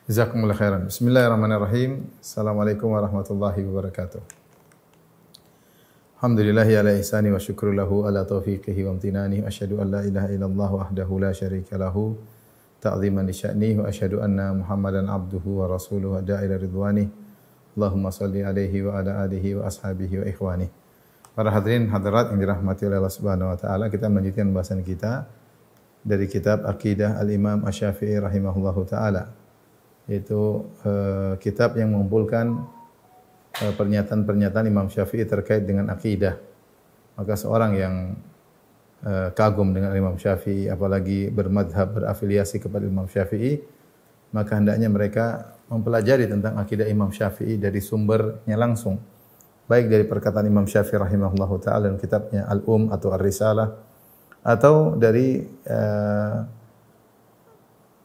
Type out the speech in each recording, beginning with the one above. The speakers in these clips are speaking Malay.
Jazakumullah khairan. Bismillahirrahmanirrahim. Assalamualaikum warahmatullahi wabarakatuh. Alhamdulillahi ala ihsani wa syukru lahu ala taufiqihi wa amtinani. Asyhadu an la ilaha illallah wahdahu la syarika lahu ta'ziman li sya'nihi wa asyhadu anna Muhammadan abduhu wa rasuluhu da'i ila ridwanih. Allahumma salli alaihi wa ala alihi wa ashabihi wa ikhwani. Para hadirin hadirat yang dirahmati oleh Allah Subhanahu wa taala, kita melanjutkan bahasan kita dari kitab Aqidah Al-Imam Asy-Syafi'i rahimahullahu taala. Yaitu kitab yang mengumpulkan pernyataan-pernyataan Imam Syafi'i terkait dengan akidah. Maka seorang yang kagum dengan Imam Syafi'i, apalagi bermadhab, berafiliasi kepada Imam Syafi'i, maka hendaknya mereka mempelajari tentang akidah Imam Syafi'i dari sumbernya langsung. Baik dari perkataan Imam Syafi'i rahimahullahu ta'ala dalam kitabnya atau Ar-Risalah, atau dari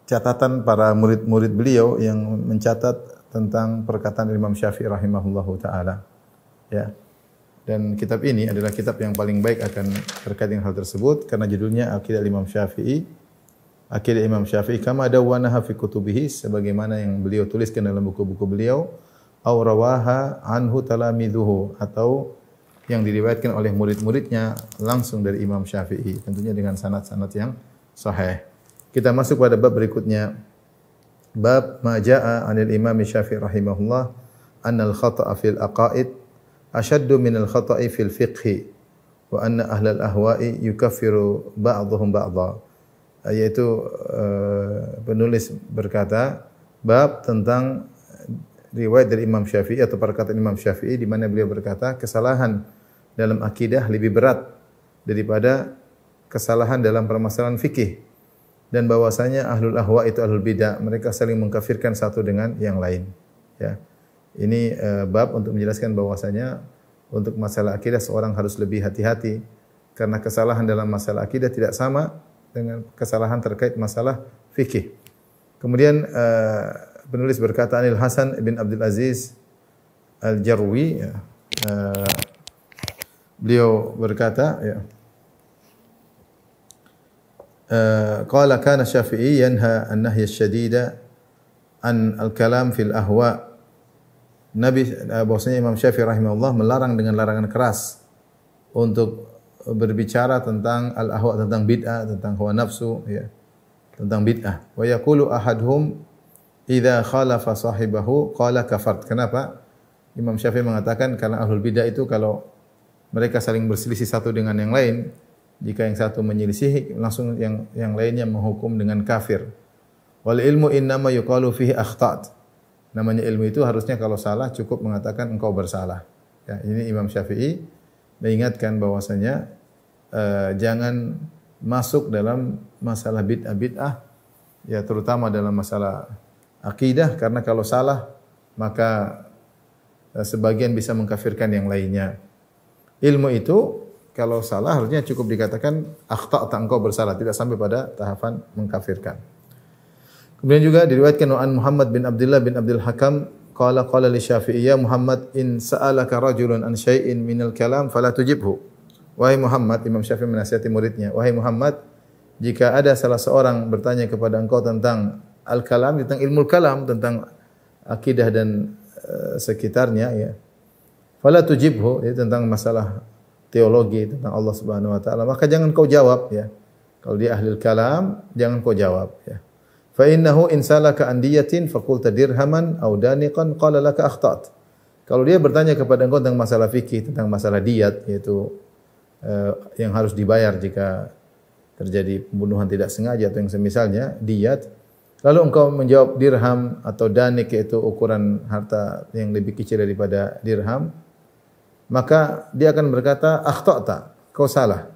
catatan para murid-murid beliau yang mencatat tentang perkataan Imam Syafi'i rahimahullahu taala. Ya. Dan kitab ini adalah kitab yang paling baik akan terkait dengan hal tersebut karena judulnya Aqidah Imam Syafi'i. Aqidah Imam Syafi'i kama dawwanaha fi kutubihi, sebagaimana yang beliau tuliskan dalam buku-buku beliau, aw rawaha anhu talamidhuhu, atau yang diriwayatkan oleh murid-muridnya langsung dari Imam Syafi'i, tentunya dengan sanad-sanad yang sahih. Kita masuk pada bab berikutnya. Bab ma jaa 'anil Imam Syafi'i rahimahullah annal khata'a fil aqaid ashaddu minal khata'i fil fiqhi wa anna ahlal ahwa'i yukaffiru ba'dhum ba'dha. Yaitu penulis berkata bab tentang riwayat dari Imam Syafi'i atau perkataan Imam Syafi'i di mana beliau berkata kesalahan dalam akidah lebih berat daripada kesalahan dalam permasalahan fikih. Dan bahwasanya ahlul ahwa itu ahlul bidah, mereka saling mengkafirkan satu dengan yang lain. Ya. Ini bab untuk menjelaskan bahwasanya untuk masalah akidah seorang harus lebih hati-hati karena kesalahan dalam masalah akidah tidak sama dengan kesalahan terkait masalah fikih. Kemudian penulis berkata Anil Hasan bin Abdul Aziz Al-Jarwi, ya, beliau berkata, ya, qala kana Syafi'i yanha an-nahya asy-syadida an al-kalam fil ahwa. Bahwasanya Imam Syafi'i rahimahullah melarang dengan larangan keras untuk berbicara tentang al-ahwa, tentang bid'ah, tentang hawa nafsu, ya, tentang bid'ah. Wa yaqulu ahaduhum idza khalafa sahibahu qala kafart. Kenapa? Imam Syafi'i mengatakan karena ahlul bid'ah itu kalau mereka saling berselisih satu dengan yang lain, jika yang satu menyelisihi, langsung yang lainnya menghukum dengan kafir. Wal ilmu innama yuqalu fihi akhta'at. Namanya ilmu itu harusnya kalau salah cukup mengatakan engkau bersalah. Ya, ini Imam Syafi'i mengingatkan bahwasanya jangan masuk dalam masalah bid'ah, ya terutama dalam masalah akidah, karena kalau salah maka sebagian bisa mengkafirkan yang lainnya. Ilmu itu kalau salah harusnya cukup dikatakan akhta'ta, engkau bersalah, tidak sampai pada tahapan mengkafirkan. Kemudian juga diriwayatkan an Muhammad bin Abdullah bin Abdul Hakam qala li Syafi'i ya Muhammad in sa'alaka rajulun an syai'in minal kalam fala tujibhu. Wahai Muhammad, Imam Syafi'i menasihati muridnya, wahai Muhammad, jika ada salah seorang bertanya kepada engkau tentang al-kalam, tentang ilmu kalam, tentang akidah dan sekitarnya, ya, fala tujibhu, ya, tentang masalah teologi, tentang Allah Subhanahu wa taala, maka jangan kau jawab, ya. Kalau dia ahli kalam, jangan kau jawab, ya. Fa innahu in salaka andiyatin faqulta dirhaman aw daniqan qala laka akhta'at. Kalau dia bertanya kepada engkau tentang masalah fikih, tentang masalah diyat, yaitu yang harus dibayar jika terjadi pembunuhan tidak sengaja atau yang semisalnya, diyat, lalu engkau menjawab dirham atau danik, yaitu ukuran harta yang lebih kecil daripada dirham, maka dia akan berkata akhta'ta, kau salah.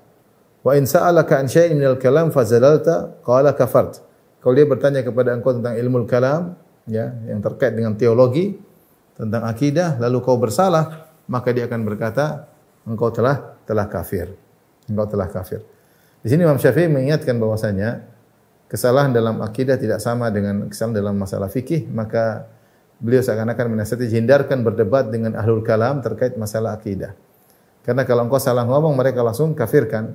Wa in sa'alaka an syai'in minal kalam fazalalta qala kafart. Kalau dia bertanya kepada engkau tentang ilmu kalam, ya, yang terkait dengan teologi, tentang akidah, lalu kau bersalah, maka dia akan berkata engkau telah kafir. Engkau telah kafir. Di sini Imam Syafi'i mengingatkan bahwasanya kesalahan dalam akidah tidak sama dengan kesalahan dalam masalah fikih, maka beliau seakan-akan menasihati hindarkan berdebat dengan ahlul kalam terkait masalah akidah. Karena kalau engkau salah ngomong, mereka langsung kafirkan.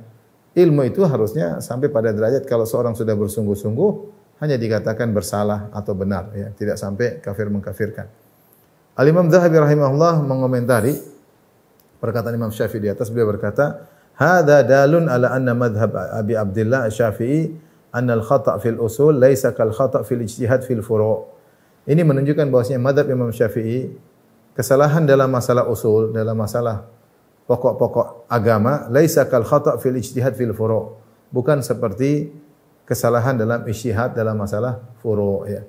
Ilmu itu harusnya sampai pada derajat kalau seorang sudah bersungguh-sungguh, hanya dikatakan bersalah atau benar, ya, tidak sampai kafir mengkafirkan. Al-Imam Dzahabi rahimahullah mengomentari perkataan Imam Syafi'i di atas, beliau berkata, "Hadza dalun ala anna madhhab Abi Abdullah Asy-Syafi'i anna al-khata' fil usul laisa kal khata' fil ijtihad fil furu'." Ini menunjukkan bahwasanya mazhab Imam Syafi'i, kesalahan dalam masalah usul, dalam masalah pokok-pokok agama, laisa kal khata' fil ijtihad fil furu'. Bukan seperti kesalahan dalam ijtihad dalam masalah furu', ya.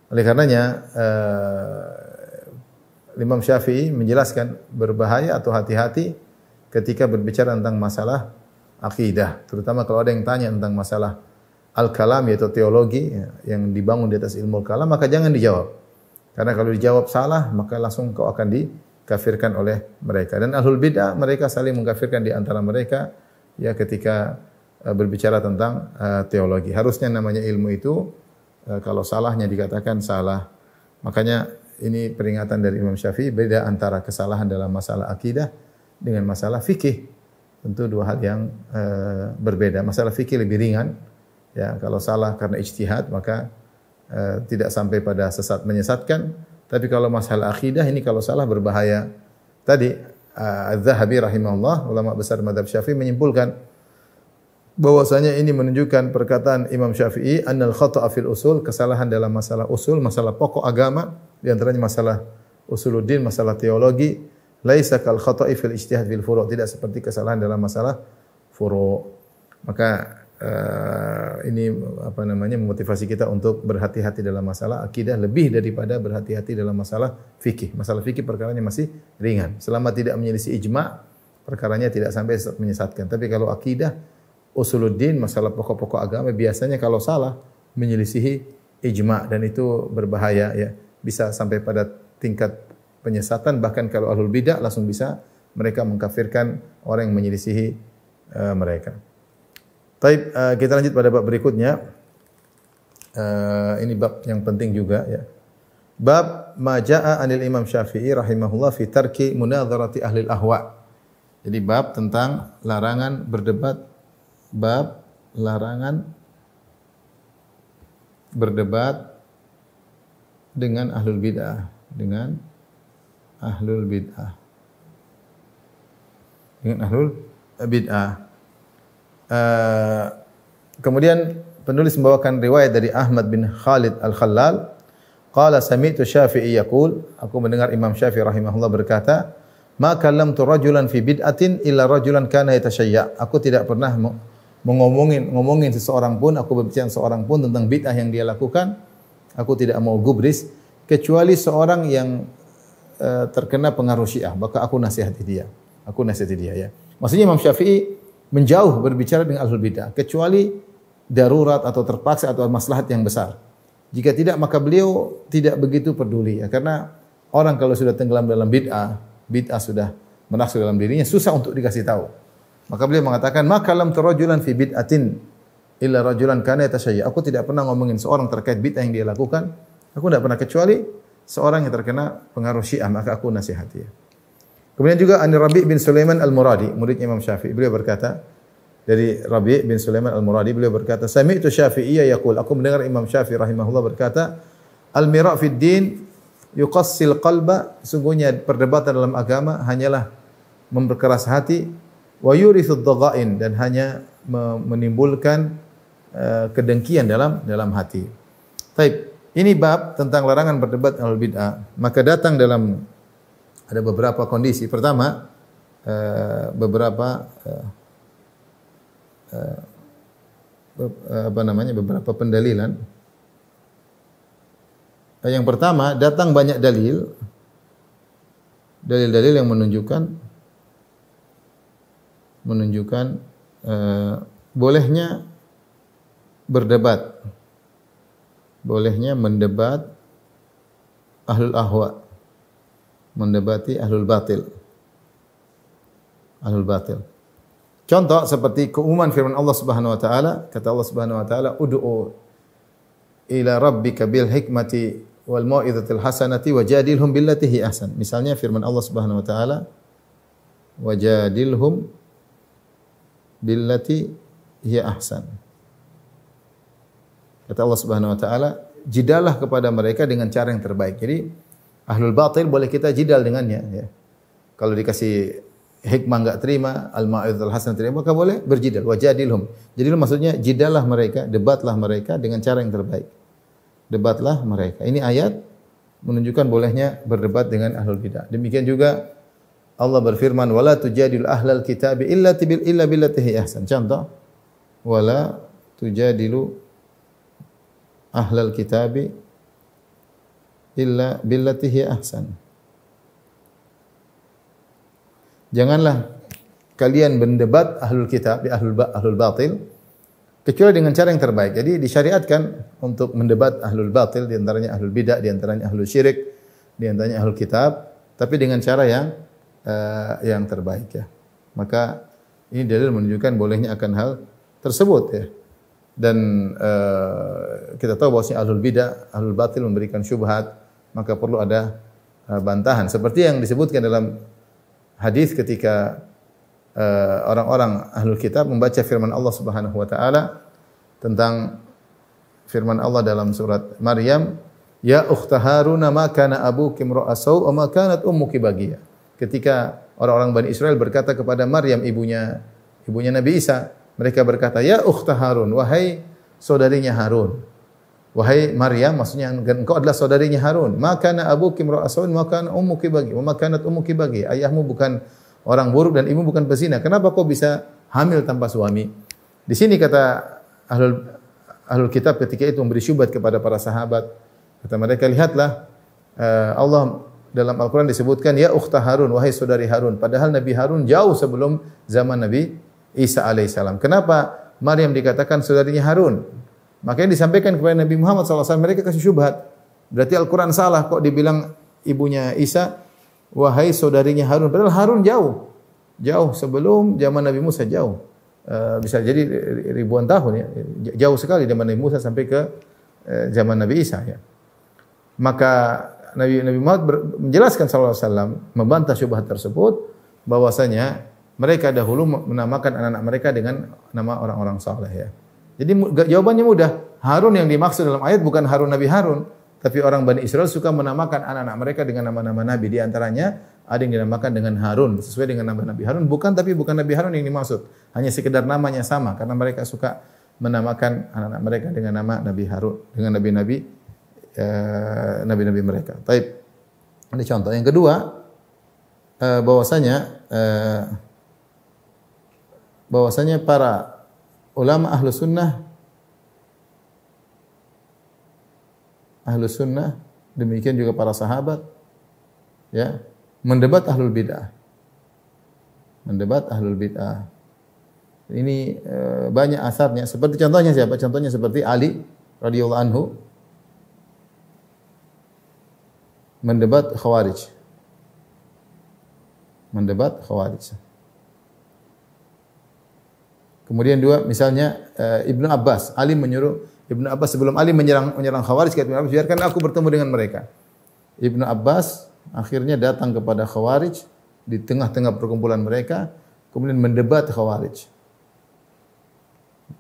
Oleh karenanya Imam Syafi'i menjelaskan berbahaya atau hati-hati ketika berbicara tentang masalah akidah, terutama kalau ada yang tanya tentang masalah al-kalam yaitu teologi, ya, yang dibangun di atas ilmu kalam, maka jangan dijawab. Karena kalau dijawab salah, maka langsung kau akan dikafirkan oleh mereka. Dan ahlul bid'ah, mereka saling mengkafirkan di antara mereka, ya, ketika berbicara tentang teologi. Harusnya namanya ilmu itu kalau salahnya dikatakan salah. Makanya ini peringatan dari Imam Syafi'i, beda antara kesalahan dalam masalah akidah dengan masalah fikih. Tentu dua hal yang berbeda. Masalah fikih lebih ringan, ya, kalau salah karena ijtihad maka tidak sampai pada sesat menyesatkan. Tapi kalau masalah akidah ini kalau salah berbahaya. Tadi Az-Zahabi rahimahullah, ulama besar mazhab Syafi'i, menyimpulkan bahwasanya ini menunjukkan perkataan Imam Syafi'i, annal khata'a fil usul, kesalahan dalam masalah usul, masalah pokok agama, di antaranya masalah usuluddin, masalah teologi, laisa kal khata'i fil ijtihad fil furu', tidak seperti kesalahan dalam masalah furu'. Maka ini memotivasi kita untuk berhati-hati dalam masalah akidah lebih daripada berhati-hati dalam masalah fikih. Masalah fikih perkaranya masih ringan. Selama tidak menyelisih ijma', perkaranya tidak sampai menyesatkan. Tapi kalau akidah, usuluddin, masalah pokok-pokok agama, biasanya kalau salah menyelisihi ijma', dan itu berbahaya, ya. Bisa sampai pada tingkat penyesatan, bahkan kalau ahlul bidah langsung bisa mereka mengkafirkan orang yang menyelisihi mereka. Taib, kita lanjut pada bab berikutnya. Ini bab yang penting juga, ya. Bab ma jaa'a anil Imam Syafi'i rahimahullah fi tarki munadharati ahli al-ahwa. Jadi bab tentang larangan berdebat, bab larangan berdebat dengan ahlul bid'ah, dengan ahlul bid'ah, dengan ahlul bid'ah. Kemudian penulis membawakan riwayat dari Ahmad bin Khalid Al-Khallal, qala sami'tu Syafi'i yaqul, aku mendengar Imam Syafi'i rahimahullah berkata, ma kallamtu rajulan fi bid'atin illa rajulan kana yatashayya. Aku tidak pernah ngomongin seseorang pun, aku berbicara seorang pun tentang bid'ah yang dia lakukan, aku tidak mau gubris, kecuali seorang yang terkena pengaruh Syiah, maka aku nasihati dia. Aku nasihati dia, ya. Maksudnya Imam Syafi'i menjauh berbicara dengan ahlul bid'ah, kecuali darurat atau terpaksa atau maslahat yang besar. Jika tidak, maka beliau tidak begitu peduli, ya. Karena orang kalau sudah tenggelam dalam bid'ah, bid'ah sudah menafsu dalam dirinya, susah untuk dikasih tahu. Maka beliau mengatakan, maka lam turajulan fi bid'atin illa rajulan kana yatashayya. Aku tidak pernah ngomongin seorang terkait bid'ah yang dia lakukan. Aku tidak pernah, kecuali seorang yang terkena pengaruh Syiah, maka aku nasihati. Kemudian juga An Rabi' bin Sulaiman Al-Muradi, muridnya Imam Syafi'i, beliau berkata, dari Rabi' bin Sulaiman Al-Muradi, beliau berkata, sami'tu Syafi'iyya yaqul, aku mendengar Imam Syafi'i rahimahullah berkata, al-mira' fid din yuqassil qalba, sungguhnya perdebatan dalam agama hanyalah memperkeras hati, wa yurithud dhaghain, dan hanya menimbulkan kedengkian dalam hati. Baik, ini bab tentang larangan berdebat ahlul bid'ah. Maka datang dalam ada beberapa kondisi. Pertama, beberapa beberapa pendalilan. Yang pertama, datang banyak dalil yang menunjukkan bolehnya berdebat, bolehnya mendebat ahlul ahwa, mendebati ahlul batil. Contoh seperti keumuman firman Allah Subhanahu wa taala, kata Allah Subhanahu wa taala, ud'u ila rabbika bil hikmati wal mau'izatil hasanati wajadilhum billati hi ahsan. Misalnya firman Allah Subhanahu wa taala, wajadilhum billati hi ahsan. Kata Allah Subhanahu wa taala, jidallah kepada mereka dengan cara yang terbaik. Jadi ahlul batil boleh kita jidal dengannya ya. Kalau dikasih hikmah enggak terima, al-mau'izatul hasanah terima, maka boleh berjidal. Wajadilhum. Jadil maksudnya jidallah mereka, debatlah mereka dengan cara yang terbaik. Debatlah mereka. Ini ayat menunjukkan bolehnya berdebat dengan ahlul bidah. Demikian juga Allah berfirman, "Wala tujadil ahlal kitabi illa billati hi ahsan." Contoh, "Wala tujadilu ahlal kitabi illa billati hi ahsan." Janganlah kalian berdebat ahlul kitab, ahlul batil kecuali dengan cara yang terbaik. Jadi disyariatkan untuk mendebat ahlul batil, di antaranya ahlul bidah, di antaranya ahlul syirik, di antaranya ahlul kitab, tapi dengan cara yang terbaik ya. Maka ini dalil menunjukkan bolehnya akan hal tersebut ya. Dan kita tahu bahwasanya ahlul bidah, ahlul batil memberikan syubhat, maka perlu ada bantahan. Seperti yang disebutkan dalam hadis ketika orang-orang ahlul kitab membaca firman Allah Subhanahu wa taala tentang firman Allah dalam surat Maryam, "Ya ukhta Harun ma kana abuki imra'a saw wa ma kanat ummuki baghiya." Ketika orang-orang Bani Israel berkata kepada Maryam ibunya Nabi Isa, mereka berkata, "Ya ukhta Harun, wahai saudarinya Harun." Wahai Maryam, maksudnya engkau adalah saudarinya Harun. "Ma kana abuki imra'a saw wa ma kana ummuki baghiya." Wa ma kanat ummuki baghiya. Ayahmu bukan orang buruk dan ibu bukan pezina. Kenapa kau bisa hamil tanpa suami? Di sini kata ahlul kitab ketika itu memberi syubhat kepada para sahabat. Kata mereka, lihatlah Allah dalam Al-Quran disebutkan, "Ya ukhta Harun, wahai saudari Harun." Padahal Nabi Harun jauh sebelum zaman Nabi Isa alaihissalam. Kenapa Maryam dikatakan saudarinya Harun? Makanya disampaikan kepada Nabi Muhammad SAW, mereka kasih syubhat. Berarti Al-Quran salah kok dibilang ibunya Isa, wahai saudarinya Harun. Padahal Harun jauh sebelum zaman Nabi Musa, jauh. Bisa jadi ribuan tahun ya. Jauh sekali zaman Nabi Musa sampai ke zaman Nabi Isa ya. Maka Nabi Muhammad menjelaskan sallallahu alaihi wasallam, membantah syubhat tersebut bahwasanya mereka dahulu menamakan anak-anak mereka dengan nama orang-orang saleh ya. Jadi jawabannya mudah. Harun yang dimaksud dalam ayat bukan Harun Nabi Harun, tapi orang Bani Israel suka menamakan anak-anak mereka dengan nama-nama nabi. Di antaranya ada yang dinamakan dengan Harun sesuai dengan nama Nabi Harun, tapi bukan Nabi Harun yang dimaksud. Hanya sekedar namanya sama karena mereka suka menamakan anak-anak mereka dengan nama Nabi Harun, dengan nabi-nabi mereka. Taib. Ini contoh. Yang kedua, bahwasanya para ulama ahlu sunnah, demikian juga para sahabat, ya, mendebat ahlul bid'ah. Ini banyak asarnya. Seperti contohnya siapa? Contohnya seperti Ali radhiyallahu anhu mendebat Khawarij. Kemudian dua, misalnya Ibnu Abbas. Ali menyuruh Ibnu Abbas sebelum Ali menyerang Khawarij, kata Ibnu Abbas, biarkan aku bertemu dengan mereka. Ibnu Abbas akhirnya datang kepada Khawarij di tengah-tengah perkumpulan mereka, kemudian mendebat Khawarij.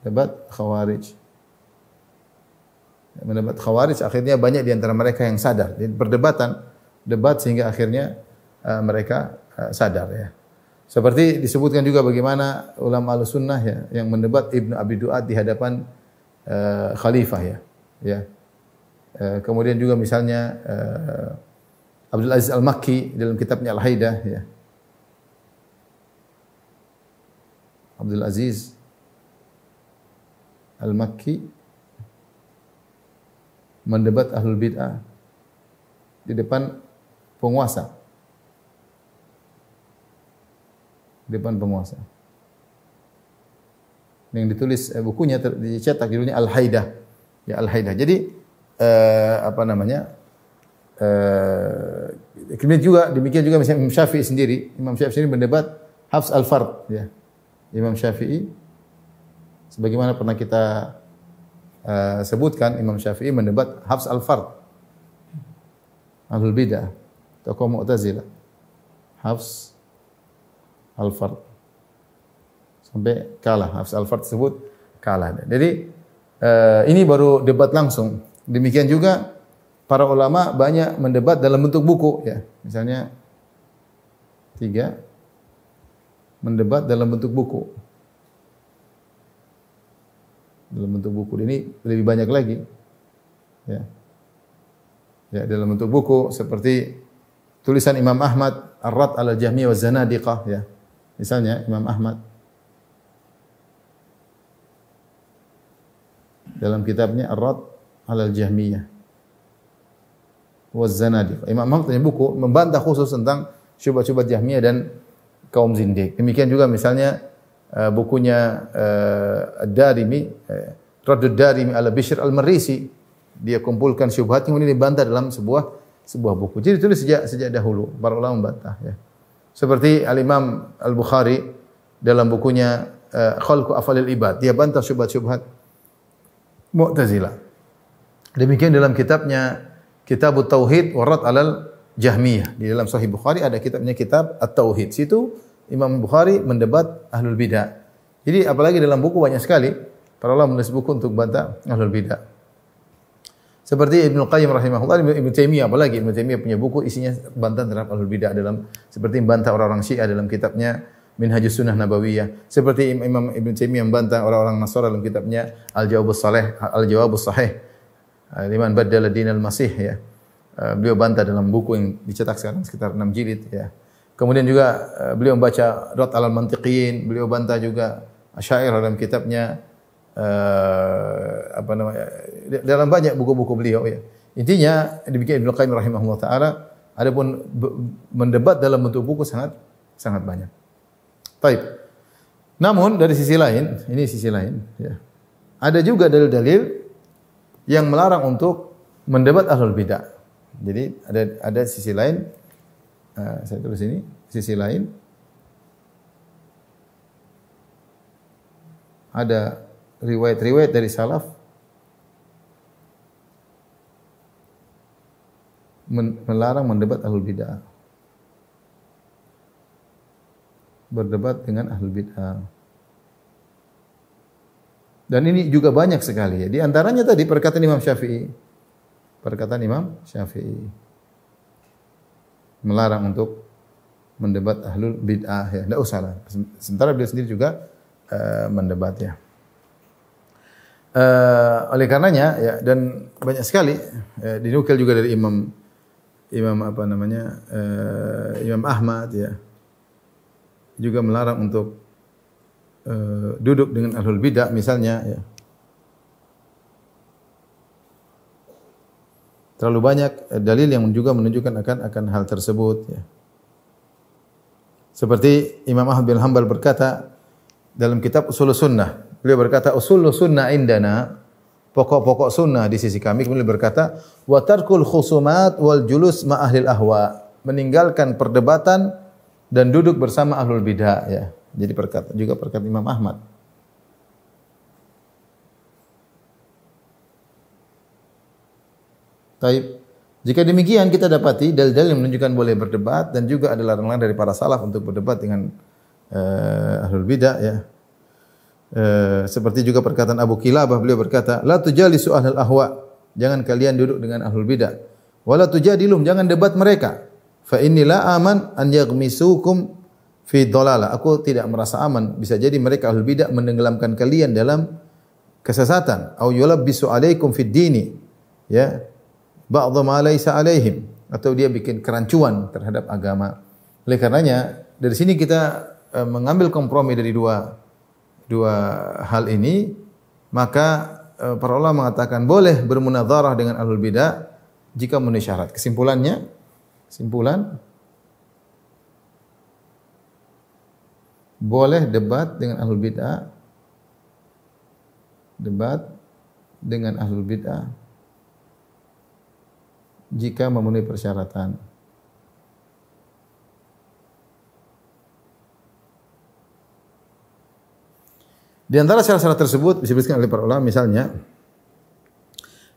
Mendebat Khawarij, akhirnya banyak di antara mereka yang sadar. Jadi debat sehingga akhirnya mereka sadar ya. Seperti disebutkan juga bagaimana ulama Ahlussunnah ya yang mendebat Ibnu Abi Duat di hadapan khalifah ya. Kemudian juga misalnya Abdul Aziz Al-Makki dalam kitabnya Al-Haidah ya. Abdul Aziz Al-Makki mendebat ahlul bid'ah di depan penguasa. Yang ditulis bukunya dicetak judulnya Al-Haidah. Ya Al-Haidah. Jadi demikian juga misalnya Imam Syafi'i sendiri. Imam Syafi'i mendebat Hafs al-Fard ya. Imam Syafi'i sebagaimana pernah kita sebutkan, Imam Syafi'i mendebat Hafs al-Fard. Ahlul bidah, tokoh Mu'tazilah. Hafs al-Fard. Sampai kalah, Hafs al-Fard tersebut kalah. Jadi Ini baru debat langsung. Demikian juga para ulama banyak mendebat dalam bentuk buku, ya. Misalnya 3 mendebat dalam bentuk buku. Dalam bentuk buku ini lebih banyak lagi. Ya. Ya, dalam bentuk buku seperti tulisan Imam Ahmad Ar-Rad 'ala Jahmiyah wa Zanadiqah, ya. Misalnya Imam Ahmad dalam kitabnya Ar-Rad 'ala Jahmiyah wa Zanadiqah. Imam Ahmad punya buku membantah khusus tentang syubhat-syubhat Jahmiyah dan kaum zindiq. Demikian juga misalnya bukunya Ad-Darimi, Raddud Darimi ala Bishr al-Marrisi. Dia kumpulkan syubhat yang kemudian dibantah dalam sebuah buku. Jadi ditulis sejak dahulu para ulama membantah, ya. Seperti Al-Imam Al-Bukhari dalam bukunya Khalqu Afalil Ibad, dia bantah syubhat-syubhat Mu'tazilah. Demikian dalam kitabnya Kitabut Tauhid wa Rad 'alal Jahmiyah. Di dalam Sahih Bukhari ada kitabnya Kitab At-Tauhid. Situ Imam Bukhari mendebat ahlul bidah. Jadi apalagi dalam buku banyak sekali para ulama menulis buku untuk bantah ahlul bidah. Seperti Ibnu Qayyim rahimahullah, Ibnu Taimiyah, apalagi Ibnu Taimiyah punya buku isinya bantahan terhadap ahlul bidah, dalam seperti membantah orang-orang Syiah dalam kitabnya Minhajus Sunnah Nabawiyah. Seperti Imam Ibnu Taimiyah membantah orang-orang Nasara dalam kitabnya Al-Jawabus Saleh, Al-Jawabus Sahih, Liman Baddala Dinal Masih, ya. Beliau bantah dalam buku yang dicetak sekarang sekitar 6 jilid, ya. Kemudian juga beliau membaca Rad 'alal Mantiqiyin, beliau bantah juga Asy'ariyah dalam kitabnya dalam banyak buku-buku beliau, ya. Intinya demikian Ibnu Qayyim rahimahullah taala, adapun mendebat dalam bentuk buku sangat banyak. Baik. Namun dari sisi lain, ini sisi lain, ya. Ada juga dalil-dalil yang melarang untuk mendebat ahlul bidah. Jadi ada sisi lain, saya tulis ini, sisi lain ada riwayat-riwayat dari salaf melarang mendebat ahlul bidah. Berdebat dengan ahlul bidah. Dan ini juga banyak sekali, ya. Di antaranya tadi perkataan Imam Syafi'i. Perkataan Imam Syafi'i melarang untuk mendebat ahlul bid'ah, ya. Tidak usah lah. Sementara beliau sendiri juga mendebat, ya. Oleh karenanya, ya, dan banyak sekali dinukil juga dari Imam Ahmad, ya, juga melarang untuk duduk dengan ahlul bidah misalnya, ya. Terlalu banyak dalil yang juga menunjukkan akan hal tersebut, ya. Seperti Imam Ahmad bin Hanbal berkata dalam kitab Ushulus Sunnah, beliau berkata Ushulus Sunnah indana, pokok-pokok sunnah di sisi kami. Kemudian berkata wa tarkul khusumat wal julus ma ahlil ahwa, meninggalkan perdebatan dan duduk bersama ahlul bidah, ya. Jadi perkataan Imam Ahmad. Taib. Jika demikian kita dapati dalil-dalil yang menunjukkan boleh berdebat dan juga ada larangan dari para salaf untuk berdebat dengan ahlul bidah, ya. Seperti juga perkataan Abu Kilabah, beliau berkata, "La tujalisu ahlul ahwa." Jangan kalian duduk dengan ahlul bidah. "Wa la tujadilum," jangan debat mereka. "Fa inni la aman an yaghmisukum fi dhalalah." Aku tidak merasa aman, bisa jadi mereka ahlul bidah menenggelamkan kalian dalam kesesatan. "Au yulabbisu alaikum fid dini." Ya. Ba'dha ma laisa alaihim, atau dia bikin kerancuan terhadap agama. Oleh karenanya dari sini kita mengambil kompromi dari dua hal ini, maka para ulama mengatakan boleh bermunadharah dengan ahlul bidah jika memenuhi syarat. Kesimpulan boleh debat dengan ahlul bidah jika memenuhi persyaratan. Di antara syarat-syarat tersebut disebutkan oleh para ulama, misalnya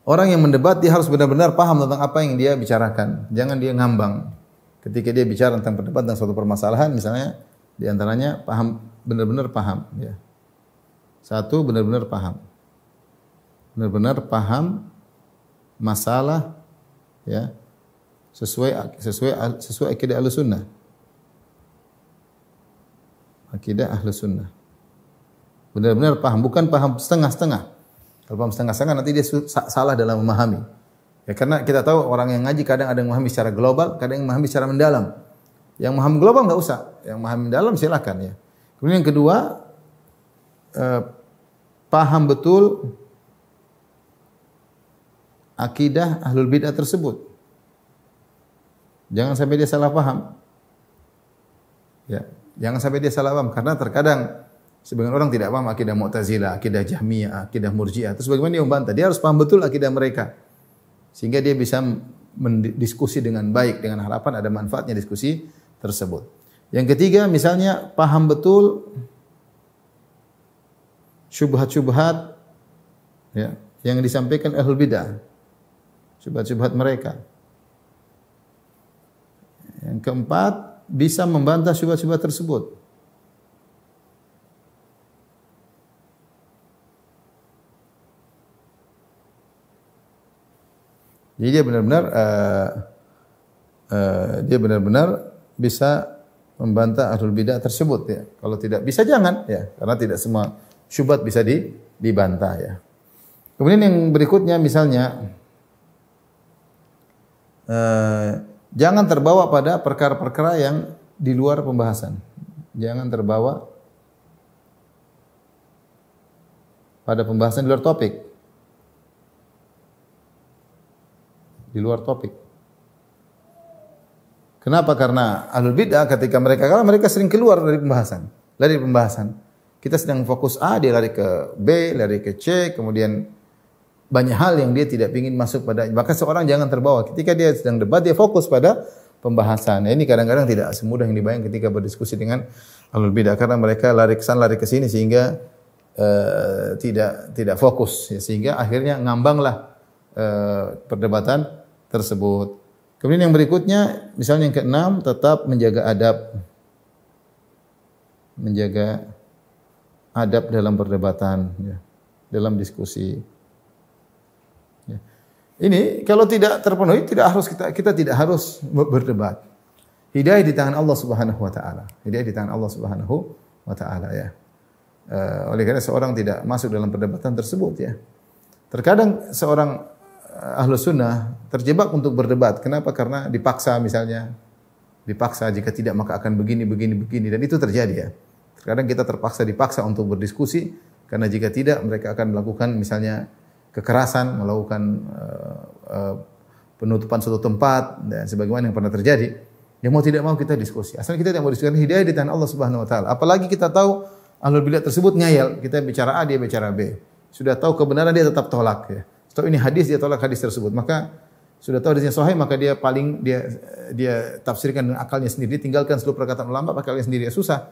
orang yang mendebat dia harus benar-benar paham tentang apa yang dia bicarakan. Jangan dia ngambang. Ketika dia bicara tentang pendapat tentang suatu permasalahan, misalnya di antaranya benar-benar paham, ya. Satu, benar-benar paham. benar-benar paham masalah ya sesuai akidah Ahlussunnah. Akidah Ahlussunnah. Benar-benar paham, bukan paham setengah-setengah. Kalau paham setengah-setengah nanti dia salah dalam memahami. Ya karena kita tahu orang yang ngaji kadang ada yang memahami secara global, kadang yang memahami secara mendalam. Yang memahami global enggak usah, yang memahami mendalam silakan ya. Kemudian yang kedua, paham betul akidah ahlul bid'ah tersebut. Jangan sampai dia salah paham. Ya, jangan sampai dia salah paham karena terkadang sebagian orang tidak paham akidah Mu'tazilah, akidah Jahmiyah, akidah Murji'ah. Terus bagaimana dia membantah? Dia harus paham betul akidah mereka. Sehingga dia bisa mendiskusi dengan baik, dengan harapan ada manfaatnya diskusi tersebut. Yang ketiga, misalnya paham betul syubhat-syubhat ya, yang disampaikan ahlul bidah. Syubhat-syubhat mereka. Yang keempat, bisa membantah syubhat-syubhat tersebut. Jadi dia benar-benar bisa membantah ahlul bidah tersebut ya. Kalau tidak bisa jangan ya, karena tidak semua syubhat bisa dibantah ya. Kemudian yang berikutnya misalnya jangan terbawa pada perkara-perkara yang di luar pembahasan. Jangan terbawa pada pembahasan di luar topik. Di luar topik. Kenapa? Karena ahlul bid'ah ketika mereka sering keluar dari pembahasan. Lari pembahasan. Kita sedang fokus A, dia lari ke B, lari ke C, kemudian banyak hal yang dia tidak ingin masuk pada. Maka seorang jangan terbawa. Ketika dia sedang debat, dia fokus pada pembahasan. Nah, ini kadang-kadang tidak semudah yang dibayang ketika berdiskusi dengan ahlul bid'ah karena mereka lari ke sana, lari ke sini sehingga tidak fokus ya, sehingga akhirnya ngambanglah perdebatan tersebut. Kemudian yang berikutnya, misalnya yang keenam, tetap menjaga adab. Menjaga adab dalam perdebatan, ya, dalam diskusi. Ya. Ini kalau tidak terpenuhi, kita tidak harus berdebat. Hidayah di tangan Allah Subhanahu wa taala. Hidayah di tangan Allah Subhanahu wa taala ya. Oleh karena seorang tidak masuk dalam perdebatan tersebut ya. Terkadang seorang Ahlus Sunnah terjebak untuk berdebat. Kenapa? Karena dipaksa misalnya. Dipaksa jika tidak maka akan begini dan itu terjadi ya. Terkadang kita dipaksa untuk berdiskusi karena jika tidak mereka akan melakukan misalnya kekerasan, melakukan penutupan suatu tempat dan sebagaimana yang pernah terjadi. Ya mau tidak mau kita diskusi. Asal kita tidak mau diskusi, hidayah di tangan Allah Subhanahu wa taala. Apalagi kita tahu ahlul bidah tersebut ngayal, kita bicara A dia bicara B. Sudah tahu kebenaran dia tetap tolak ya. Tahu ini hadis dia tolak hadis tersebut. Maka sudah tahu hadisnya sahih maka dia tafsirkan dengan akalnya sendiri, tinggalkan seluruh perkataan ulama pakai akalnya sendiri. Ya, susah.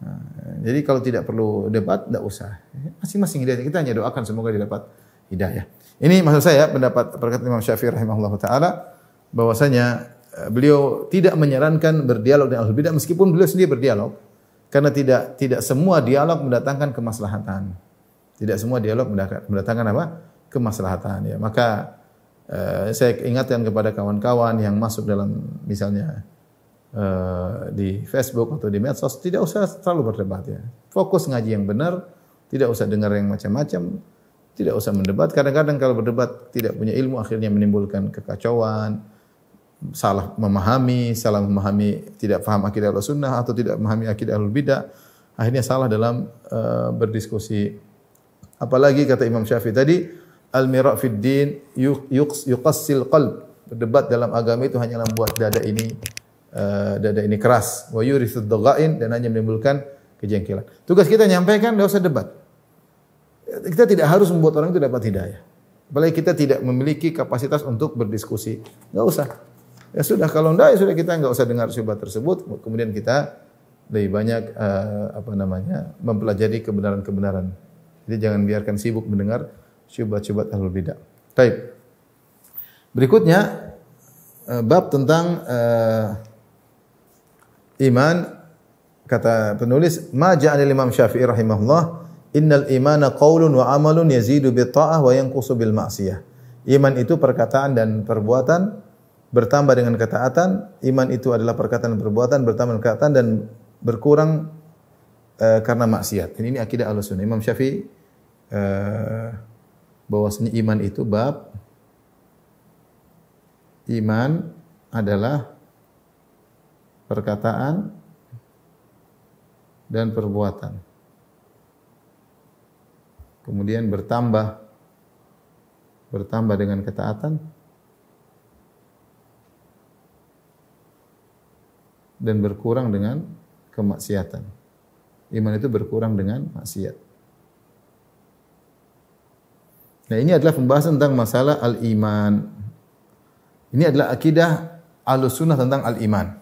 Nah, jadi kalau tidak perlu debat enggak usah. Masing-masing hidayah kita hanya doakan semoga dia dapat hidayah. Ini maksud saya pendapat perkataan Imam Syafi'i rahimahullah taala bahwasanya beliau tidak menyarankan berdialog dengan ahlul bidah meskipun beliau sendiri berdialog karena tidak semua dialog mendatangkan kemaslahatan. Tidak semua dialog mendatangkan apa? Kemaslahatan ya. Maka saya ingatkan kepada kawan-kawan yang masuk dalam misalnya di Facebook atau di medsos tidak usah terlalu berdebat ya. Fokus ngaji yang benar, tidak usah dengar yang macam-macam, tidak usah mendebat. Kadang-kadang kalau berdebat tidak punya ilmu akhirnya menimbulkan kekacauan, salah memahami, tidak paham akidah Ahlussunnah atau tidak memahami akidah Ahlul Bidah, akhirnya salah dalam berdiskusi. Apalagi kata Imam Syafi'i tadi, al-mira' fid din yuqassil qalb. Berdebat dalam agama itu hanya membuat dada ini keras, wa yurithud dhaghain dan hanya menimbulkan kejengkelan. Tugas kita nyampaikan, enggak usah debat. Kita tidak harus membuat orang itu dapat hidayah. Apalagi kita tidak memiliki kapasitas untuk berdiskusi. Enggak usah. Ya sudah, kalau enggak ya sudah kita enggak usah dengar syubhat tersebut, kemudian kita lebih banyak mempelajari kebenaran-kebenaran. Jadi jangan biarkan sibuk mendengar syubhat-syubhat ahlul bidah. Baik. Berikutnya bab tentang iman, kata penulis, ma ja'al Imam Syafi'i rahimahullah Innal imana qaulun wa amalun yazidu bit ta'ah wa yanqusu bil ma'siyah. Iman itu perkataan dan perbuatan bertambah dengan ketaatan. Iman itu adalah perkataan dan perbuatan bertambah dengan ketaatan dan berkurang karena maksiat. Ini akidah Ahlussunnah. Imam Syafi'i bahwasanya iman itu bab iman adalah perkataan dan perbuatan. Kemudian bertambah dengan ketaatan dan berkurang dengan kemaksiatan. Iman itu berkurang dengan maksiat. Nah, ini adalah pembahasan tentang masalah al-iman. Ini adalah akidah Ahlussunnah tentang al-iman.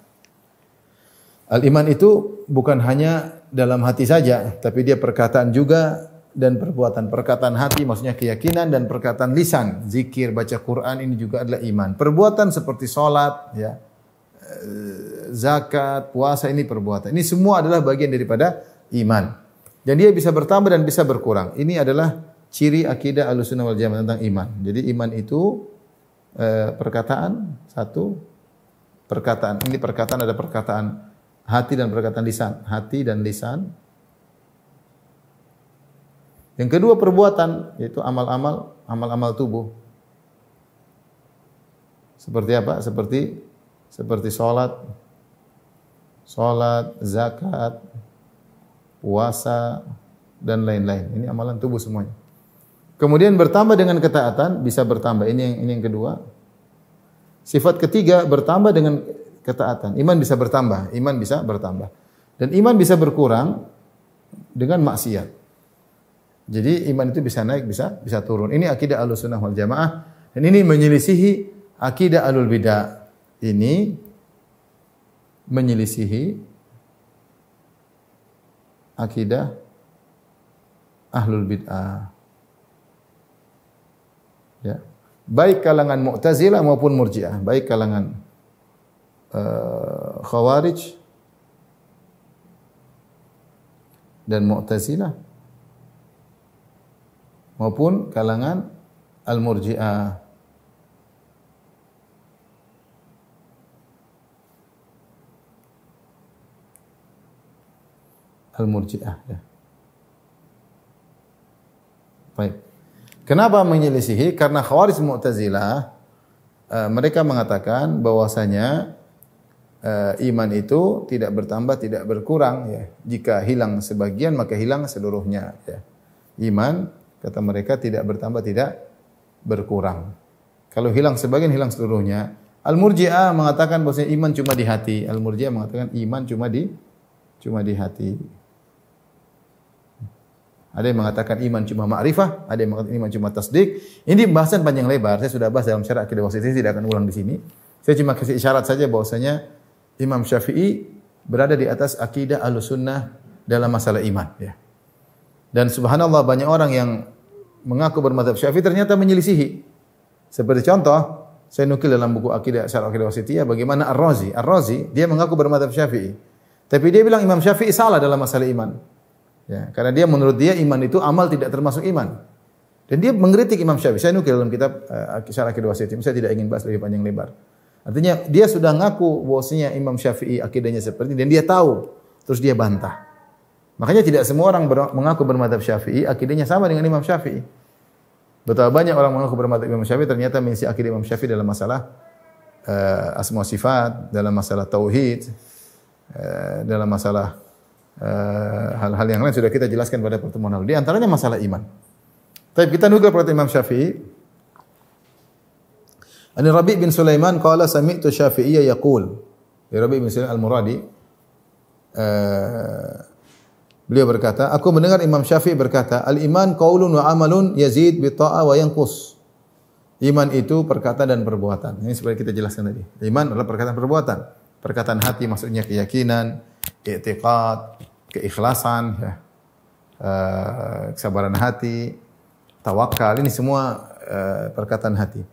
Al-iman itu bukan hanya dalam hati saja, tapi dia perkataan juga dan perbuatan. Perkataan hati maksudnya keyakinan, dan perkataan lisan, zikir, baca Quran, ini juga adalah iman. Perbuatan seperti salat, ya, zakat, puasa, ini perbuatan. Ini semua adalah bagian daripada iman. Dan dia bisa bertambah dan bisa berkurang. Ini adalah ciri akidah Ahlussunnah wal Jamaah tentang iman. Jadi iman itu perkataan satu, perkataan. Ini perkataan, ada perkataan hati dan perkataan lisan. Hati dan lisan. Yang kedua perbuatan, yaitu amal-amal tubuh. Seperti apa? Seperti salat, zakat, puasa, dan lain-lain. Ini amalan tubuh semuanya. Kemudian bertambah dengan ketaatan, bisa bertambah. Ini yang kedua. Sifat ketiga, bertambah dengan ketaatan. Iman bisa bertambah, Dan iman bisa berkurang dengan maksiat. Jadi iman itu bisa naik, bisa turun. Ini akidah Ahlussunnah wal Jamaah, dan ini menyelisihi akidah Ahlul Bidah. Ini menyelisihi akidah Ahlul Bid'ah. Ya. Baik kalangan Mu'tazilah maupun Murji'ah, baik kalangan Khawarij dan Mu'tazilah maupun kalangan Al-Murji'ah. Al-Murji'ah, ya. Baik. Kenapa menyelisihi? Karena Khawarij Mu'tazilah mereka mengatakan bahwasanya iman itu tidak bertambah, tidak berkurang, ya. Jika hilang sebagian maka hilang seluruhnya, ya. Iman, kata mereka, tidak bertambah, tidak berkurang. Kalau hilang sebagian, hilang seluruhnya. Al-Murji'ah mengatakan bahwasanya iman cuma di hati. Al-Murji'ah mengatakan iman cuma di hati. Ada yang mengatakan iman cuma ma'rifah, ada yang mengatakan iman cuma tasdik. Ini pembahasan panjang lebar. Saya sudah bahas dalam syarah akidah wasithiyah, saya tidak akan ulang di sini. Saya cuma kasih isyarat saja bahwasanya Imam Syafi'i berada di atas akidah Ahlussunnah dalam masalah iman, ya. Dan subhanallah, banyak orang yang mengaku bermadzhab Syafi'i ternyata menyelisihi. Seperti contoh, saya nukil dalam buku akidah syarah akidah wasithiyah bagaimana Ar-Razi dia mengaku bermadzhab Syafi'i. Tapi dia bilang Imam Syafi'i salah dalam masalah iman. Ya, karena dia menurut dia iman itu amal tidak termasuk iman. Dan dia mengkritik Imam Syafi'i. Saya nukil dalam kitab Syarah Akidah Wasithiyah. Saya tidak ingin bahas lebih panjang lebar. Artinya dia sudah ngaku bahwasanya Imam Syafi'i akidahnya seperti ini dan dia tahu, terus dia bantah. Makanya tidak semua orang mengaku bermadzhab Syafi'i akidahnya sama dengan Imam Syafi'i. Betapa banyak orang mengaku bermadzhab Imam Syafi'i ternyata mengisi akidah Imam Syafi'i dalam masalah asma sifat, dalam masalah tauhid, dalam masalah hal-hal yang lain sudah kita jelaskan pada pertemuan lalu. Di antaranya masalah iman. Tapi kita nukil perkataan Imam Syafi'i. An Rabi' bin Sulaiman qala sami'tu Syafi'iyya yaqul. Rabi' bin Sulaiman Al-Muradi beliau berkata, aku mendengar Imam Syafi'i berkata, al-iman qaulun wa amalun yazid bi ta'ah wa yanqus. Iman itu perkataan dan perbuatan. Ini seperti kita jelaskan tadi. Iman adalah perkataan perbuatan. Perkataan hati maksudnya keyakinan, i'tiqad, keikhlasan, ya, kesabaran hati, tawakal, ini semua perkataan hati.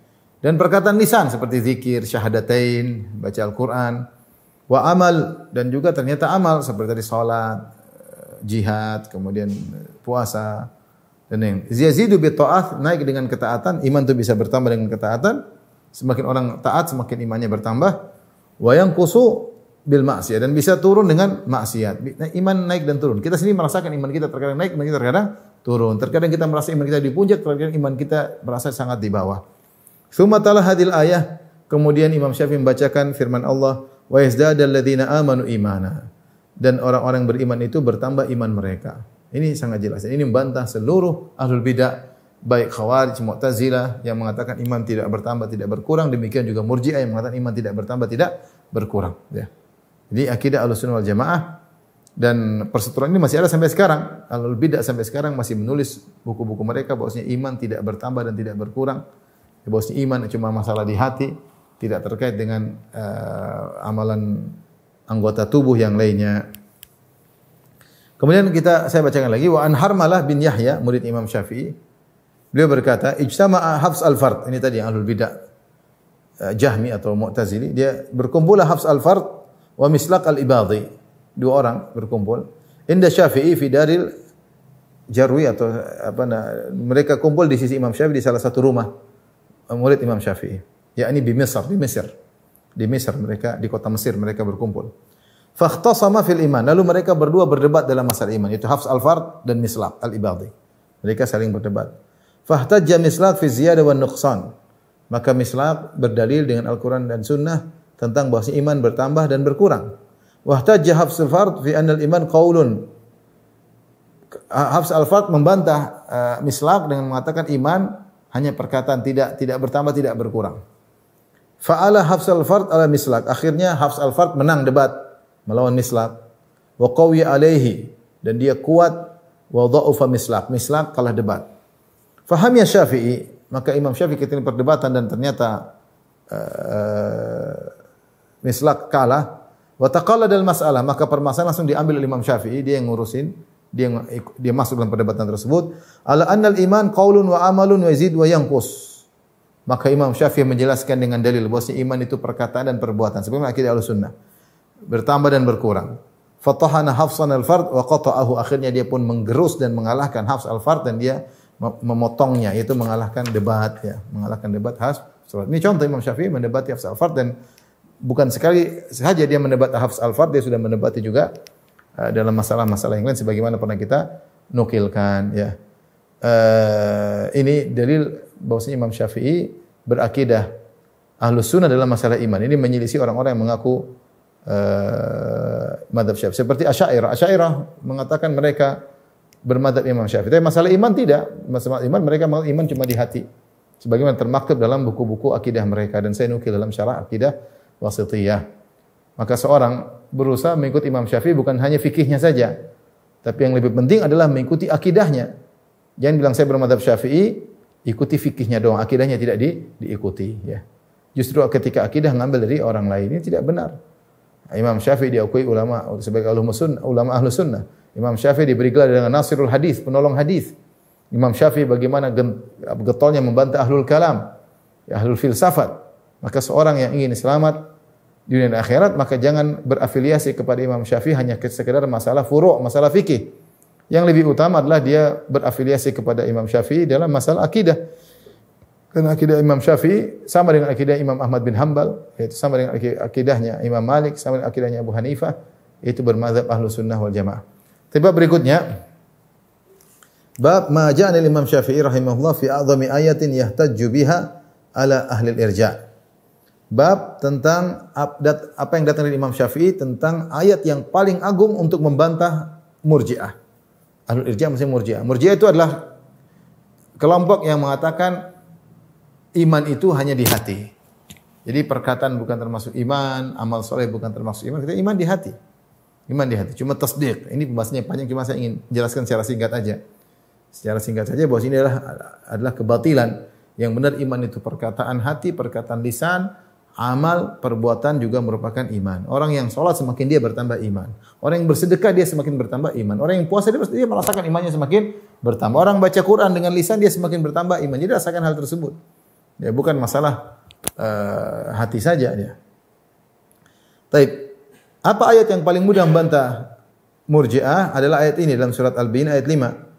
Dan perkataan lisan seperti zikir, syahadatain, baca Al-Quran, wa amal, dan juga ternyata amal seperti tadi salat, jihad, kemudian puasa dan yang yazidu bi ta'at, naik dengan ketaatan, iman itu bisa bertambah dengan ketaatan. Semakin orang taat semakin imannya bertambah. Wa yanqusu bil maksiyah, dan bisa turun dengan maksiat. Iman naik dan turun. Kita sendiri merasakan iman kita terkadang naik, iman kita terkadang turun. Terkadang kita merasa iman kita di puncak, terkadang iman kita merasa sangat di bawah. Tsumma tala hadil ayah, kemudian Imam Syafi'i membacakan firman Allah, wa yazdadal ladzina amanu imana. Dan orang-orang beriman itu bertambah iman mereka. Ini sangat jelas. Ini membantah seluruh ahlul bidah, baik Khawarij, Mu'tazilah yang mengatakan iman tidak bertambah, tidak berkurang, demikian juga Murji'ah yang mengatakan iman tidak bertambah, tidak berkurang, ya. Jadi akidah Ahlussunnah wal Jamaah, dan perseteruan ini masih ada sampai sekarang. Ahlul bidah sampai sekarang masih menulis buku-buku mereka bahwasanya iman tidak bertambah dan tidak berkurang. Bahwasanya iman cuma masalah di hati, tidak terkait dengan amalan anggota tubuh yang lainnya. Kemudian saya bacakan lagi, wa an Harmalah bin Yahya, murid Imam Syafi'i. Beliau berkata, ijtama'a Hafs al-Fard. Ini tadi yang ahlul bidah Jahmi atau Mu'tazili. Dia berkumpullah Hafs al-Fard wa Mislaq al-Ibadhi. Dua orang berkumpul. Inda Syafi'i fi daril Jarwi, atau mereka kumpul di sisi Imam Syafi'i di salah satu rumah murid Imam Syafi'i. Yakni di Mesir, di Mesir mereka, di kota Mesir mereka berkumpul. Fakhtasama fil iman. Lalu mereka berdua berdebat dalam masalah iman, yaitu Hafs al-Fard dan Mislaq al-Ibadhi. Mereka saling berdebat. Fahtajja Mislaq fi ziyadah wan nuqsan. Maka Mislaq berdalil dengan Al-Qur'an dan Sunnah tentang bahwa iman bertambah dan berkurang. Wahtajja Hafs al-Fard fi anna al-iman qaulun. Hafs al-Fard membantah Mislaq dengan mengatakan iman hanya perkataan, tidak bertambah, tidak berkurang. Fa'ala Hafs al-Fard ala Mislaq. Akhirnya Hafs al-Fard menang debat melawan Mislaq. Wa qawiya alaihi, dan dia kuat. Wa dha'ufa Mislaq. Mislaq kalah debat. Faham ya Syafi'i, maka Imam Syafi'i ketika perdebatan dan ternyata Mislaq kalah. Wa taqalladal mas'alah, maka permasalahan langsung diambil oleh Imam Syafi'i, dia yang ngurusin, dia masuk dalam perdebatan tersebut. Ala annal iman qaulun wa amalun wa yazid wa yanqus. Maka Imam Syafi'i menjelaskan dengan dalil bahwa iman itu perkataan dan perbuatan, sebagaimana akidah Ahlussunnah, bertambah dan berkurang. Fatahana Hafsan al-Fard wa qata'ahu, akhirnya dia pun menggerus dan mengalahkan Hafs al-Fard, dan dia memotongnya, yaitu mengalahkan debat, ya, mengalahkan debat Hafs. Ini contoh Imam Syafi'i mendebati Hafs al-Fard, dan bukan sekali saja dia mendebati Hafs al-Fard, dia sudah mendebati juga dalam masalah-masalah yang lain sebagaimana pernah kita nukilkan, ya. Ini dalil bahwasanya Imam Syafi'i berakidah Ahlus Sunnah dalam masalah iman. Ini menyelisih orang-orang yang mengaku mazhab Syafi'i. Seperti Asy'ariyah mengatakan mereka bermadzhab Imam Syafi'i. Tapi masalah iman tidak. Masalah iman mereka mengaku iman cuma di hati. Sebagaimana termaktub dalam buku-buku akidah mereka, dan saya nukil dalam syarah akidah Wasithiyah. Maka seorang berusaha mengikuti Imam Syafi'i bukan hanya fikihnya saja, tapi yang lebih penting adalah mengikuti akidahnya. Jangan bilang saya bermadzhab Syafi'i, ikuti fikihnya doang, akidahnya tidak diikuti, ya. Justru ketika akidah ngambil dari orang lain, ini tidak benar. Imam Syafi'i diakui ulama sebagai ulama Ahlus Sunnah. Imam Syafi'i diberi gelar dengan Nasirul Hadis, penolong hadis. Imam Syafi'i bagaimana getolnya membantah ahlul kalam, ya, ahlul filsafat. Maka seorang yang ingin selamat di dunia dan akhirat, maka jangan berafiliasi kepada Imam Syafi'i hanya sekedar masalah furu', masalah fikih. Yang lebih utama adalah dia berafiliasi kepada Imam Syafi'i dalam masalah akidah. Karena akidah Imam Syafi'i sama dengan akidah Imam Ahmad bin Hanbal, yaitu sama dengan akidahnya Imam Malik, sama dengan akidahnya Abu Hanifah, yaitu bermadzhab Ahlus Sunnah wal Jamaah. Bab berikutnya, bab ma ja'ala Imam Syafi'i rahimahullah fi a'zami ayatin yahtajju biha ala ahli al-irja'. Bab tentang apa yang datang dari Imam Syafi'i tentang ayat yang paling agung untuk membantah Murji'ah. Ahlul irja' maksudnya Murji'ah. Murji'ah itu adalah kelompok yang mengatakan iman itu hanya di hati. Jadi perkataan bukan termasuk iman, amal soleh bukan termasuk iman. Kita iman di hati. Iman di hati. Cuma tasdik. Ini pembahasannya panjang, cuma saya ingin jelaskan secara singkat aja. Secara singkat saja bahwa ini adalah kebatilan. Yang benar iman itu perkataan hati, perkataan lisan, amal, perbuatan juga merupakan iman. Orang yang sholat semakin dia bertambah iman. Orang yang bersedekah dia semakin bertambah iman. Orang yang puasa dia merasakan imannya semakin bertambah. Orang baca Quran dengan lisan dia semakin bertambah iman. Jadi rasakan hal tersebut. Ya, bukan masalah hati saja dia. Taib. Apa ayat yang paling mudah membantah Murji'ah adalah ayat ini dalam surat Al-Bin ayat 5.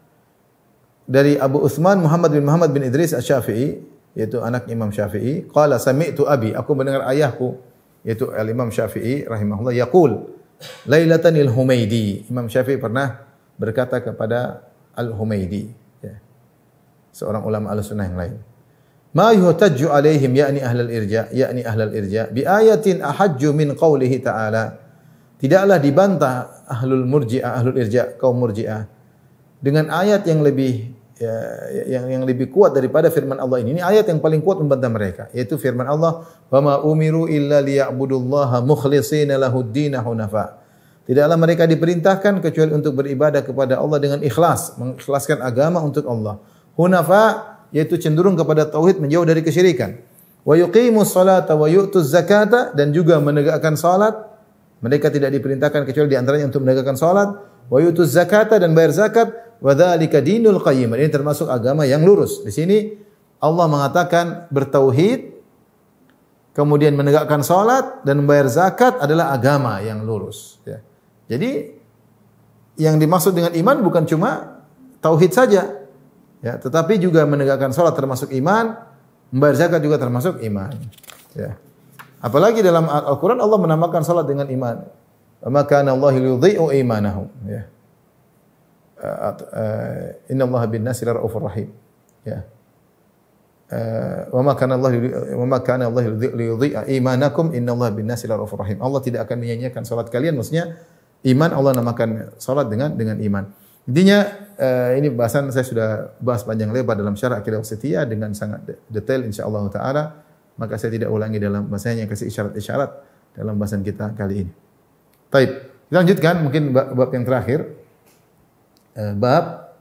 Dari Abu Utsman Muhammad bin Idris Asy-Syafi'i, yaitu anak Imam Syafi'i, qala sami'tu abi, aku mendengar ayahku yaitu Al-Imam Syafi'i rahimahullah yaqul Lailatanil Humaidi. Imam Syafi'i pernah berkata kepada Al-Humaidi, ya, seorang ulama Ahlussunnah yang lain. Ma yuhtajju alaihim yakni ahlul irja bi ayatin ahajju min qaulihi ta'ala. Tidaklah dibantah ahlul irja, kaum murji'ah dengan ayat yang lebih yang lebih kuat daripada firman Allah ini. Ini ayat yang paling kuat membantah mereka, yaitu firman Allah, "Wa ma umiru illa liya'budullaha mukhlishina lahud-din hunafa." Tidaklah mereka diperintahkan kecuali untuk beribadah kepada Allah dengan ikhlas, mengikhlaskan agama untuk Allah. Hunafa yaitu cenderung kepada tauhid, menjauh dari kesyirikan. Wa yuqimus salata wa yu'tuz zakata, dan juga menegakkan salat. Mereka tidak diperintahkan kecuali di antaranya untuk menegakkan salat, wa yu'tuz zakata, dan bayar zakat. Wa dzalika dinul qayyim. Ini termasuk agama yang lurus. Di sini Allah mengatakan bertauhid, kemudian menegakkan salat dan membayar zakat adalah agama yang lurus, ya. Jadi yang dimaksud dengan iman bukan cuma tauhid saja, ya, tetapi juga menegakkan salat termasuk iman, membayar zakat juga termasuk iman, ya. Apalagi dalam Al-Qur'an Allah menamakan salat dengan iman. Wa ma kana Allahu liyudhi'u imanahum, ya. Innallaha bin-nasi laraufur rahim, ya. Wa ma kana Allah liyudhi'a imanakum innallaha bin-nasi laraufur rahim. Allah tidak akan menyia-nyiakan salat kalian, maksudnya iman Allah namakan salat dengan iman. Intinya ini bahasan saya sudah bahas panjang lebar dalam syarah Aqidah Wasithiyah dengan sangat detail insyaallah taala, maka saya tidak ulangi dalam bahasanya, kasih isyarat-isyarat dalam bahasan kita kali ini. Baik, kita lanjutkan mungkin bab yang terakhir. Bab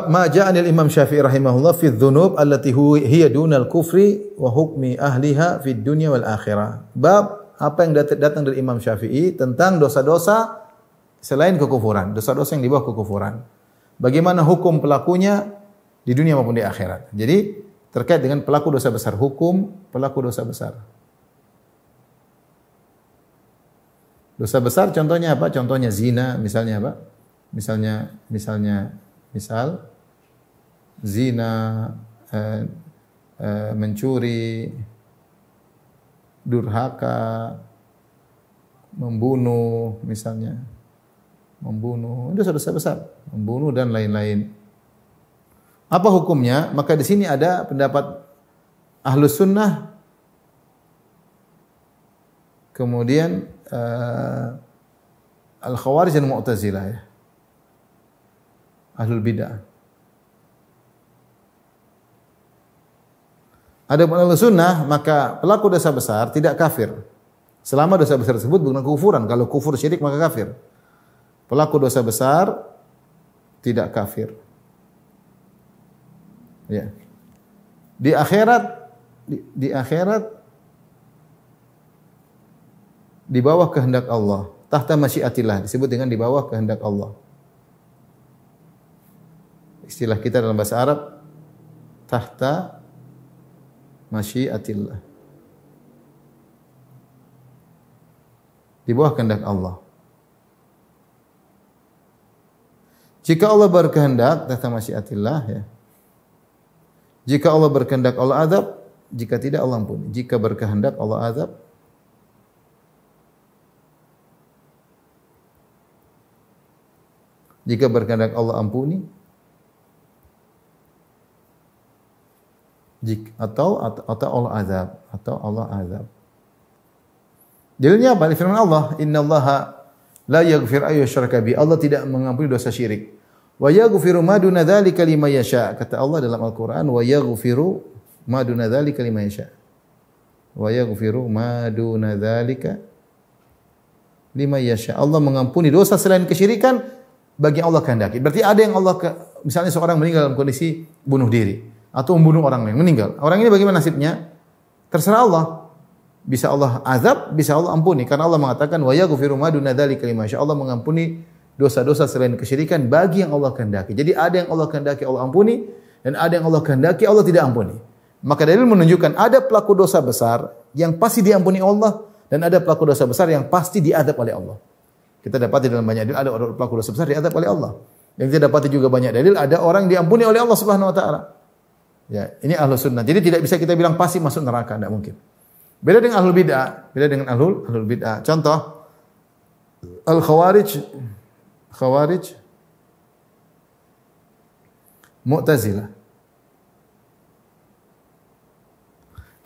ma ja'a anil Imam Syafi'i rahimahullah fi dzunub allati hiya dunal kufri wa hukmi ahliha fid dunya wal akhirah. Bab apa yang datang dari Imam Syafi'i tentang dosa-dosa selain kekufuran, dosa-dosa yang di bawah kekufuran. Bagaimana hukum pelakunya di dunia maupun di akhirat. Jadi terkait dengan pelaku dosa besar, hukum pelaku dosa besar. Dosa besar contohnya apa? Contohnya zina, misalnya apa? Misal zina, mencuri, durhaka, membunuh, misalnya. Membunuh, itu dosa besar, membunuh dan lain-lain. Apa hukumnya? Maka di sini ada pendapat Ahlus Sunnah, kemudian Al-Khawarij dan Mu'tazilah, ya. Ahlul Bid'ah. Adapun Ahlus Sunnah, maka pelaku dosa besar tidak kafir selama dosa besar tersebut bukan kufuran. Kalau kufur syirik maka kafir. Pelaku dosa besar tidak kafir. Ya. Di akhirat di bawah kehendak Allah, tahta masyiatillah, disebut dengan di bawah kehendak Allah. Istilah kita dalam bahasa Arab tahta masyiatillah. Di bawah kehendak Allah. Jika Allah berkehendak tahta masyiatillah, ya. Jika Allah berkehendak Allah azab, jika tidak Allah ampuni. Jika berkehendak Allah azab, jika berkehendak Allah ampuni, atau Allah azab, atau Allah azab. Dalilnya apa? Firman Allah, "Innallaha la yaghfir ayyushraka bi." Allah tidak mengampuni dosa syirik. Wa yaghfiru ma duna dzalika liman yasha. Kata Allah dalam Al-Qur'an, "Wa yaghfiru ma duna dzalika liman yasha." Wa yaghfiru ma duna dzalika liman yasha. Allah mengampuni dosa selain kesyirikan bagi yang Allah kehendaki. Berarti ada yang Allah misalnya seorang meninggal dalam kondisi bunuh diri atau membunuh orang lain, meninggal. Orang ini bagaimana nasibnya? Terserah Allah. Bisa Allah azab, bisa Allah ampuni. Karena Allah mengatakan wa yaghfiru ma duna dzalika liman yasha. Allah mengampuni dosa-dosa selain kesyirikan bagi yang Allah kehendaki. Jadi ada yang Allah kehendaki Allah ampuni, dan ada yang Allah kehendaki Allah tidak ampuni. Maka dalil menunjukkan ada pelaku dosa besar yang pasti diampuni Allah, dan ada pelaku dosa besar yang pasti diadab oleh Allah. Kita dapati dalam banyak dalil ada orang pelaku dosa besar diazab oleh Allah. Yang kita dapati juga banyak dalil ada orang diampuni oleh Allah Subhanahu wa taala. Ya, ini ahlu sunnah. Jadi tidak bisa kita bilang pasti masuk neraka, tidak mungkin. Beda dengan ahlul bid'ah, beda dengan ahlul bid'ah. Contoh Khawarij Mu'tazilah.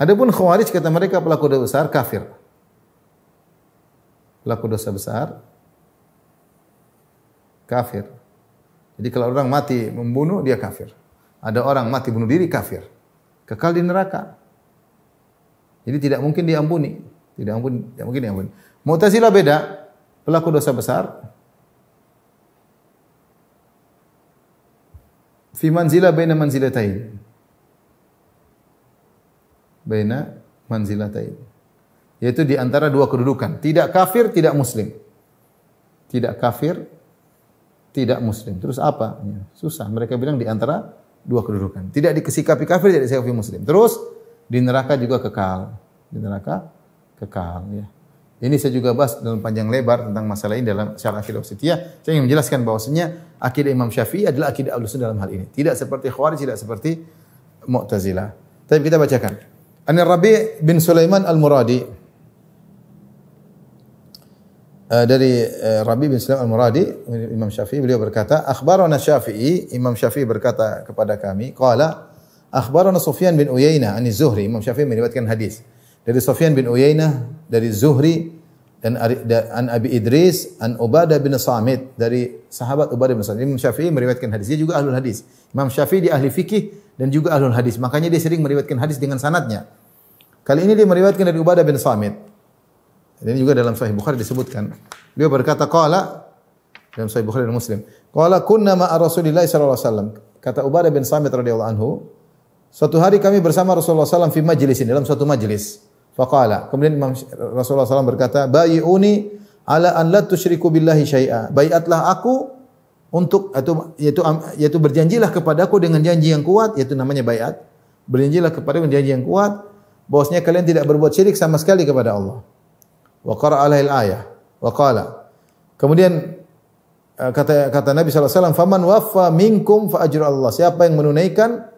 Adapun Khawarij kata mereka pelaku dosa besar kafir. Pelaku dosa besar kafir. Jadi kalau orang mati membunuh dia kafir. Ada orang mati bunuh diri kafir. Kekal di neraka. Jadi tidak mungkin diampuni. Tidak mungkin diampuni. Mu'tazilah beda. Pelaku dosa besar fi manzilah baina manzilatain. Baina manzilatain. Yaitu di antara dua kedudukan. Tidak kafir, tidak muslim. Tidak kafir, tidak muslim. Terus apa? Susah. Mereka bilang di antara dua kedudukan. Tidak disikapi kafir, tidak disikapi muslim. Terus di neraka juga kekal. Di neraka kekal. Ya. Ini saya juga bahas dalam panjang lebar tentang masalah ini dalam Syarah Aqidah Wasithiyah. Saya ingin menjelaskan bahwasanya akidah Imam Syafi'i adalah akidah Ahlussunnah dalam hal ini. Tidak seperti Khawarij, tidak seperti Mu'tazilah. Tapi kita bacakan. An-Rabi' bin Sulaiman Al-Muradi. Dari Rabi' bin Sulaiman Al-Muradi, Imam Syafi'i, beliau berkata, akhbarana Syafi'i, Imam Syafi'i berkata kepada kami, qala akhbarana Sufyan bin Uyainah ani Zuhri. Imam Syafi'i meriwayatkan hadis dari Sufyan bin Uyainah, dari Zuhri, dan an Abi Idris, an Ubadah bin Samit, dari sahabat Ubadah bin Samit. Imam Syafi'i meriwayatkan hadis. Dia juga ahlul hadis. Imam Syafi'i dia ahli fikih dan juga ahlul hadis. Makanya dia sering meriwayatkan hadis dengan sanadnya. Kali ini dia meriwayatkan dari Ubadah bin Samit. Dan ini juga dalam Sahih Bukhari disebutkan. Beliau berkata, qala, dalam Sahih Bukhari dan Muslim, qala kunna ma'a Rasulillah sallallahu alaihi wasallam. Kata Ubadah bin Samit radhiyallahu anhu, suatu hari kami bersama Rasulullah sallallahu alaihi wasallam fi majlisin, dalam suatu majlis. Faqala, kemudian Imam Rasulullah SAW berkata, bai'uni ala an la tusyriku billahi syai'a. Baiatlah aku untuk yaitu berjanjilah kepadaku dengan janji yang kuat, yaitu namanya baiat. Berjanjilah kepadaku dengan janji yang kuat bahwasanya kalian tidak berbuat syirik sama sekali kepada Allah. Wa qara'a alaihil ayah. Wa qala. Kemudian kata Nabi SAW, faman waffa minkum fa ajru Allah. Siapa yang menunaikan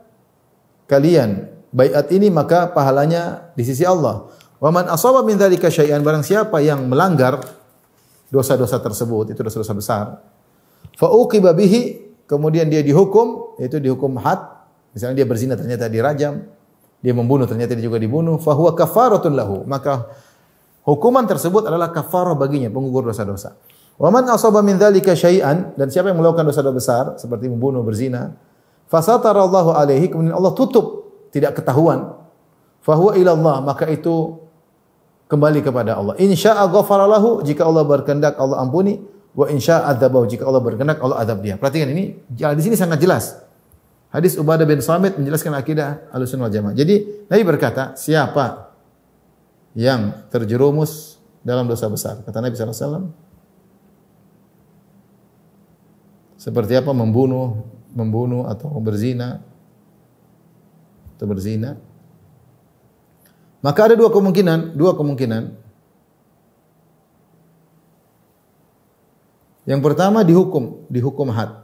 kalian baiat ini maka pahalanya di sisi Allah. Wa man asaba min dzalika syai'an, barang siapa yang melanggar dosa-dosa tersebut, itu dosa-dosa besar. Fa uqiba bihi, kemudian dia dihukum, yaitu dihukum had. Misalnya dia berzina ternyata dirajam, dia membunuh ternyata dia juga dibunuh, fa huwa kafaratun lahu, maka hukuman tersebut adalah kafarah baginya, penggugur dosa-dosa. Wa man asaba min dzalika syai'an, dan siapa yang melakukan dosa-dosa besar seperti membunuh, berzina, fasatarallahu alaihi, kemudian Allah tutup, tidak ketahuan, fahuwa ila Allah, maka itu kembali kepada Allah. Insya'a ghafara lahu, jika Allah berkehendak Allah ampuni, wa insya'a adzabahu, jika Allah berkehendak Allah azab dia. Perhatikan ini, di sini sangat jelas. Hadis Ubadah bin Samit menjelaskan akidah Ahlussunnah wal Jamaah. Jadi Nabi berkata, siapa yang terjerumus dalam dosa besar, kata Nabi sallallahu alaihi wasallam, seperti apa membunuh atau berzina, maka ada dua kemungkinan. Yang pertama dihukum had.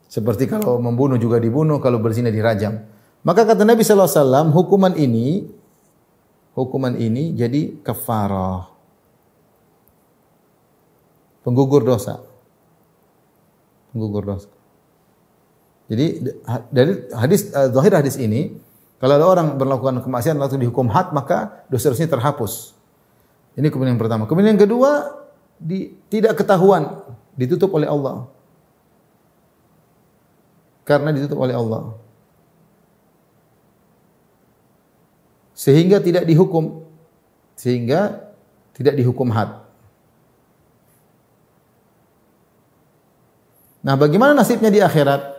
Seperti kalau membunuh juga dibunuh, kalau berzina dirajam. Maka kata Nabi sallallahu alaihi wasallam, hukuman ini jadi kafarah. Penggugur dosa. Jadi dari zahir hadis ini, kalau ada orang melakukan kemaksiatan lalu dihukum had, maka dosa-dosanya terhapus. Ini kemudian yang pertama. Kemudian yang kedua, tidak ketahuan, ditutup oleh Allah. Karena ditutup oleh Allah. Sehingga tidak dihukum had. Nah, bagaimana nasibnya di akhirat?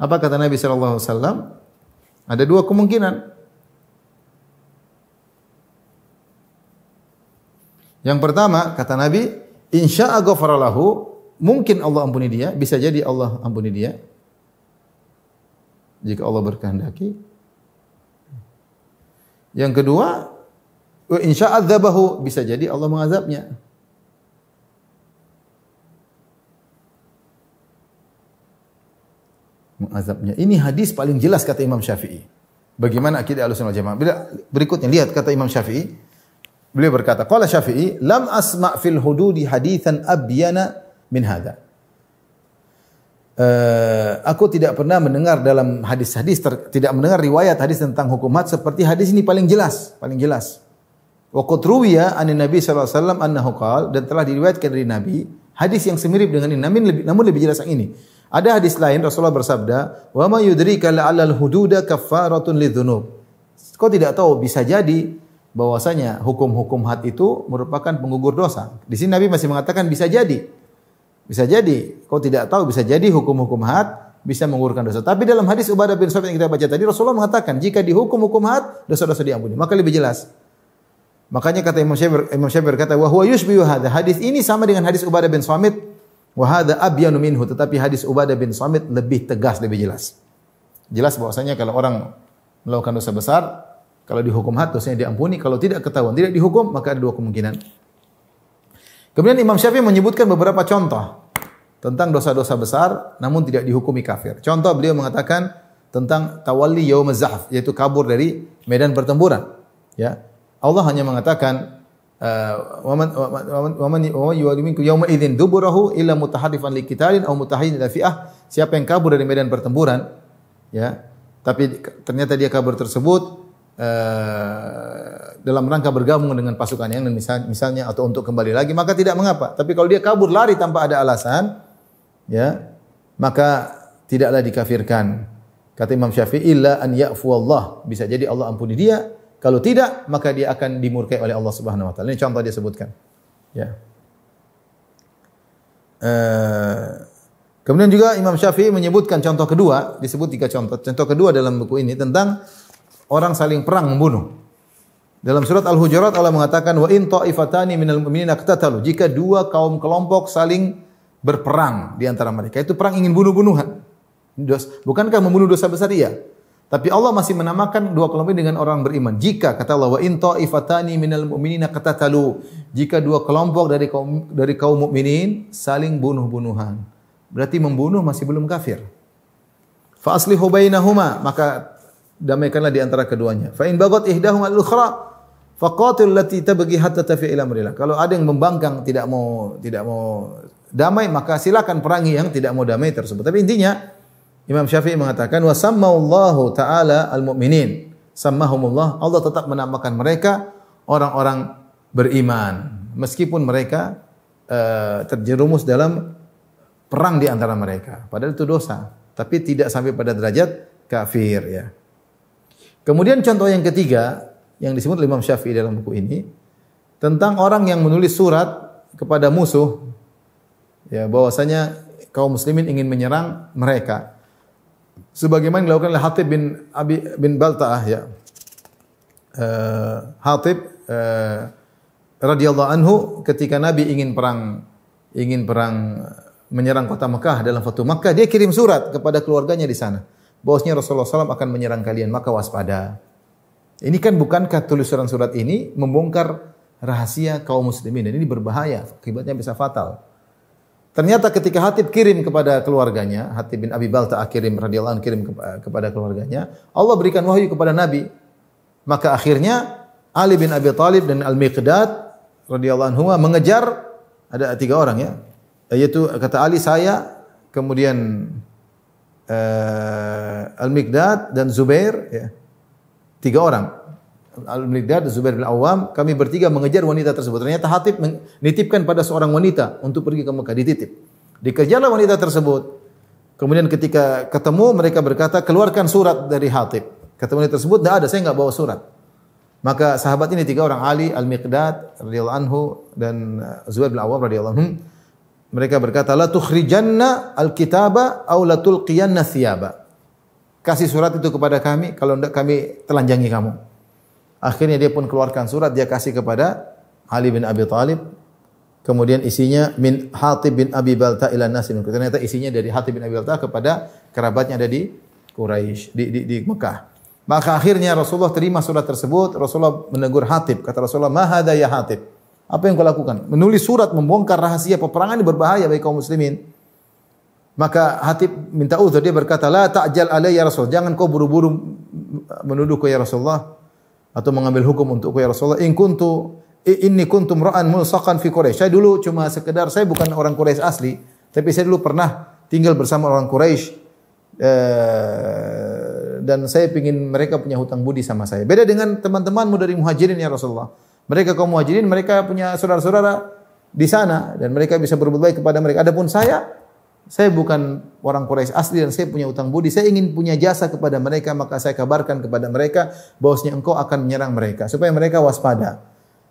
Apa kata Nabi sallallahu alaihi wasallam? Ada dua kemungkinan. Yang pertama, kata Nabi, insya'a ghafara lahu, mungkin Allah ampuni dia, bisa jadi Allah ampuni dia. jika Allah berkehendaki. Yang kedua, wa in sya'adzabahu, bisa jadi Allah mengazabnya. Mengazabnya. Ini hadis paling jelas kata Imam Syafi'i. Bagaimana akidah Ahlussunnah wal Jamaah? Berikutnya lihat kata Imam Syafi'i. Beliau berkata, qala Syafi'i, lam asma' fil hududi haditsan abyana min hadza. Aku tidak pernah mendengar dalam hadis-hadis, tidak mendengar riwayat hadis tentang hukum had seperti hadis ini paling jelas, paling jelas. Wa qad ruwiya an Nabi sallallahu alaihi wasallam annahu qala, dan telah diriwayatkan dari Nabi hadis yang semirip dengan ini, namun lebih jelas yang ini. Ada hadis lain Rasulullah bersabda, "Wa ma yudrika la'allal hududa kaffaratun lidzunub." Kau tidak tahu, bisa jadi bahwasanya hukum-hukum had itu merupakan penggugur dosa. Di sini Nabi masih mengatakan bisa jadi. Bisa jadi. Kau tidak tahu, bisa jadi hukum-hukum had bisa menggugurkan dosa. Tapi dalam hadis Ubadah bin Samit yang kita baca tadi, Rasulullah mengatakan jika dihukum hukum had, dosa-dosa diampuni. Maka lebih jelas. Makanya kata Imam Syafi'i berkata, "Wa huwa yushbihu hadza." Hadis ini sama dengan hadis Ubadah bin Samit. Wa hadza abyanu minhu, tetapi hadis Ubadah bin Samit lebih tegas, lebih jelas. Jelas bahwasanya kalau orang melakukan dosa besar, kalau dihukum had dosanya diampuni, kalau tidak ketahuan, tidak dihukum, maka ada dua kemungkinan. Kemudian Imam Syafi'i menyebutkan beberapa contoh tentang dosa-dosa besar namun tidak dihukumi kafir. Contoh beliau mengatakan tentang tawalli yaumaz zahf, yaitu kabur dari medan pertempuran. Ya. Allah hanya mengatakan waman yuwalliminku yawma idzin duburahu illa mutaharrifan liqitalin aw mutahayyizan ila fi'ah. Siapa yang kabur dari medan pertempuran, ya, tapi ternyata dia kabur tersebut dalam rangka bergabung dengan pasukan yang misalnya atau untuk kembali lagi, maka tidak mengapa. Tapi kalau dia kabur lari tanpa ada alasan, ya, maka tidaklah dikafirkan. Kata Imam Syafi'i, illa an ya'fu Allah, bisa jadi Allah ampuni dia. Kalau tidak, maka dia akan dimurkai oleh Allah Subhanahu wa taala. Ini contoh dia sebutkan. Ya. Kemudian juga Imam Syafi'i menyebutkan contoh kedua, disebut 3 contoh. Contoh kedua dalam buku ini tentang orang saling perang membunuh. Dalam surat Al-Hujurat Allah mengatakan, wa in ta'ifatani minal mu'minina iqtatalu, jika dua kaum kelompok saling berperang di antara mereka, itu perang ingin bunuh-bunuhan. Bukankah membunuh dosa besar? Iya. Tapi Allah masih menamakan dua kelompok dengan orang beriman. Jika kata Allah, wa in ta'ifatani minal mu'minina qatatalu, jika dua kelompok dari kaum mukminin saling bunuh-bunuhan, berarti membunuh masih belum kafir. Fa aslihu bainahuma, maka damaikanlah di antara keduanya. Fa in bagat ihdahuma al-ukhra faqatil allati tabghi hatta tafi ila amrillah. Kalau ada yang membangkang tidak mau damai, maka silakan perangi yang tidak mau damai tersebut. Tapi intinya Imam Syafi'i mengatakan wa sammallahu ta'ala al-mu'minin. Sammahumullah, Allah tetap menamakan mereka orang-orang beriman meskipun mereka terjerumus dalam perang di antara mereka. Padahal itu dosa, tapi tidak sampai pada derajat kafir, ya. Kemudian contoh yang ketiga yang disebut oleh Imam Syafi'i dalam buku ini tentang orang yang menulis surat kepada musuh, ya, bahwasanya kaum muslimin ingin menyerang mereka. Sebagaimana dilakukan oleh Hatib bin Balta'ah, ya. Hatib radhiyallahu anhu ketika Nabi ingin perang menyerang kota Mekah dalam Fatu Makkah, dia kirim surat kepada keluarganya di sana. Bahwasanya Rasulullah SAW akan menyerang kalian, maka waspada. Ini kan bukankah tulisan surat ini membongkar rahasia kaum muslimin, dan ini berbahaya, akibatnya bisa fatal. Ternyata ketika Hatib kirim kepada keluarganya, Hatib bin Abi Balta'ah radhiyallahu anhu kirim kepada keluarganya, Allah berikan wahyu kepada Nabi. Maka akhirnya Ali bin Abi Thalib dan Al-Miqdad radhiyallahu anhu mengejar, ada 3 orang, ya. Yaitu kata Ali, saya, kemudian Al-Miqdad dan Zubair, ya. 3 orang. Al-Miqdad dan Zubair bin Awam, kami bertiga mengejar wanita tersebut. Ternyata Hatib menitipkan pada seorang wanita untuk pergi ke Mekah, dititip. Dikejarlah wanita tersebut. Kemudian ketika ketemu, mereka berkata, keluarkan surat dari Hatib. Kata wanita tersebut, tidak ada, saya enggak bawa surat. Maka sahabat ini 3 orang, Ali, Al-Miqdad radhiyallahu anhu dan Zubair bin Awam radhiyallahu anhu, mereka berkata, la tukhrijanna al-kitaba aw la tulqiyanna thiyaba. Kasih surat itu kepada kami, kalau tidak kami telanjangi kamu. Akhirnya dia pun keluarkan surat, dia kasih kepada Ali bin Abi Thalib. Kemudian isinya min Hatib bin Abi Balta'ah ila nasi. Ternyata isinya dari Hatib bin Abi Balta'ah kepada kerabatnya ada di Quraisy di Mekah. Maka akhirnya Rasulullah terima surat tersebut, Rasulullah menegur Hatib. Kata Rasulullah, "Ma hadza ya Hatib?" Apa yang kau lakukan? Menulis surat membongkar rahasia peperangan ini berbahaya bagi kaum muslimin. Maka Hatib minta uzur, dia berkata, "La ta'jal alayya ya Rasul." Jangan kau buru-buru menuduhku ya Rasulullah atau mengambil hukum untukku ya Rasulullah. Inni kuntum ra'an mulsaqan fi Quraisy. Saya dulu cuma sekedar, saya bukan orang Quraisy asli, tapi saya dulu pernah tinggal bersama orang Quraisy. Dan saya ingin mereka punya hutang budi sama saya. Beda dengan teman-temanmu dari Muhajirin ya Rasulullah. Mereka kaum Muhajirin, mereka punya saudara-saudara di sana dan mereka bisa berbuat baik kepada mereka. Adapun saya bukan orang Quraisy asli dan saya punya hutang budi. Saya ingin punya jasa kepada mereka, maka saya kabarkan kepada mereka bahwasanya engkau akan menyerang mereka supaya mereka waspada.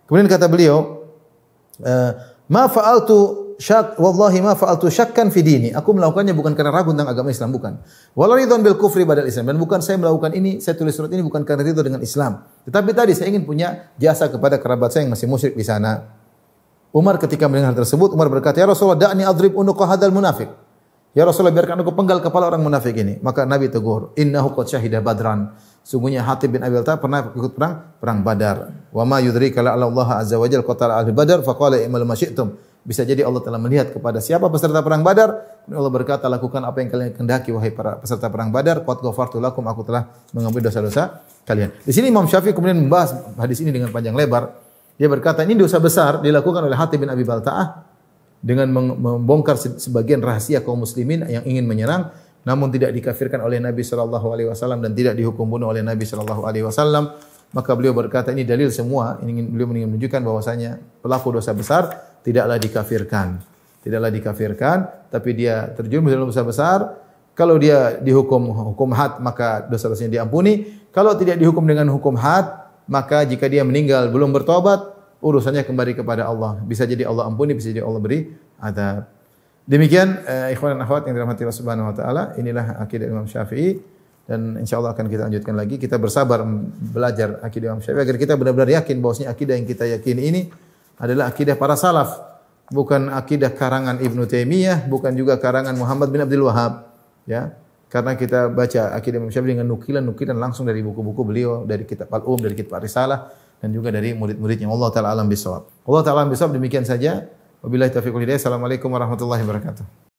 Kemudian kata beliau, "Ma fa'altu wallahi ma fa'altu syakkan fi dini." Aku melakukannya bukan karena ragu tentang agama Islam, bukan. Wala ridwan bil kufri badal Islam. Dan bukan saya melakukan ini, saya tulis surat ini bukan karena ridho dengan Islam. Tetapi tadi saya ingin punya jasa kepada kerabat saya yang masih musyrik di sana. Umar ketika mendengar hal tersebut, Umar berkata, "Ya Rasulullah, da'ni adrib unuqa hadzal munafiq." Ya Rasulullah, biarkan aku penggal kepala orang munafik ini. Maka Nabi tegur, "Innahu qad syahida Badran." Sungguhnya Hatib bin Abi Balta'ah pernah ikut perang Badar. "Wa ma yudrika la'alla Allah azza wa jalla qatala ahli Badar faqala i'malu ma syi'tum." Bisa jadi Allah telah melihat kepada siapa peserta perang Badar, dan Allah berkata, "Lakukan apa yang kalian kehendaki wahai para peserta perang Badar, qad ghafartu lakum, aku telah mengampuni dosa-dosa kalian." Di sini Imam Syafi'i kemudian membahas hadis ini dengan panjang lebar. Dia berkata, ini dosa besar dilakukan oleh Hatib bin Abi Balta'ah dengan membongkar sebagian rahasia kaum muslimin yang ingin menyerang, namun tidak dikafirkan oleh Nabi sallallahu alaihi wasallam dan tidak dihukum bunuh oleh Nabi sallallahu alaihi wasallam. Maka beliau berkata, ini dalil semua, beliau ingin menunjukkan bahwasanya pelaku dosa besar tidaklah dikafirkan. Tidaklah dikafirkan, tapi dia terjerumus dalam dosa besar. Kalau dia dihukum hukum had, maka dosa-dosanya diampuni. Kalau tidak dihukum dengan hukum had, maka jika dia meninggal belum bertobat, urusannya kembali kepada Allah. Bisa jadi Allah ampuni, bisa jadi Allah beri azab. Demikian ikhwan dan akhwat yang dirahmati Allah Subhanahu wa taala, inilah akidah Imam Syafi'i dan insyaallah akan kita lanjutkan lagi. Kita bersabar belajar akidah Imam Syafi'i agar kita benar-benar yakin bahwasanya akidah yang kita yakini ini adalah akidah para salaf, bukan akidah karangan Ibnu Taimiyah, bukan juga karangan Muhammad bin Abdul Wahhab, ya. Karena kita baca akidah Imam Syafi'i dengan nukilan-nukilan langsung dari buku-buku beliau, dari kitab Al-Um, dari kitab Ar-Risalah dan juga dari murid-muridnya. Allah taala alam bisawab. Allah taala alam bisawab. Demikian saja. Wabillahi taufiq wal hidayah. Assalamualaikum warahmatullahi wabarakatuh.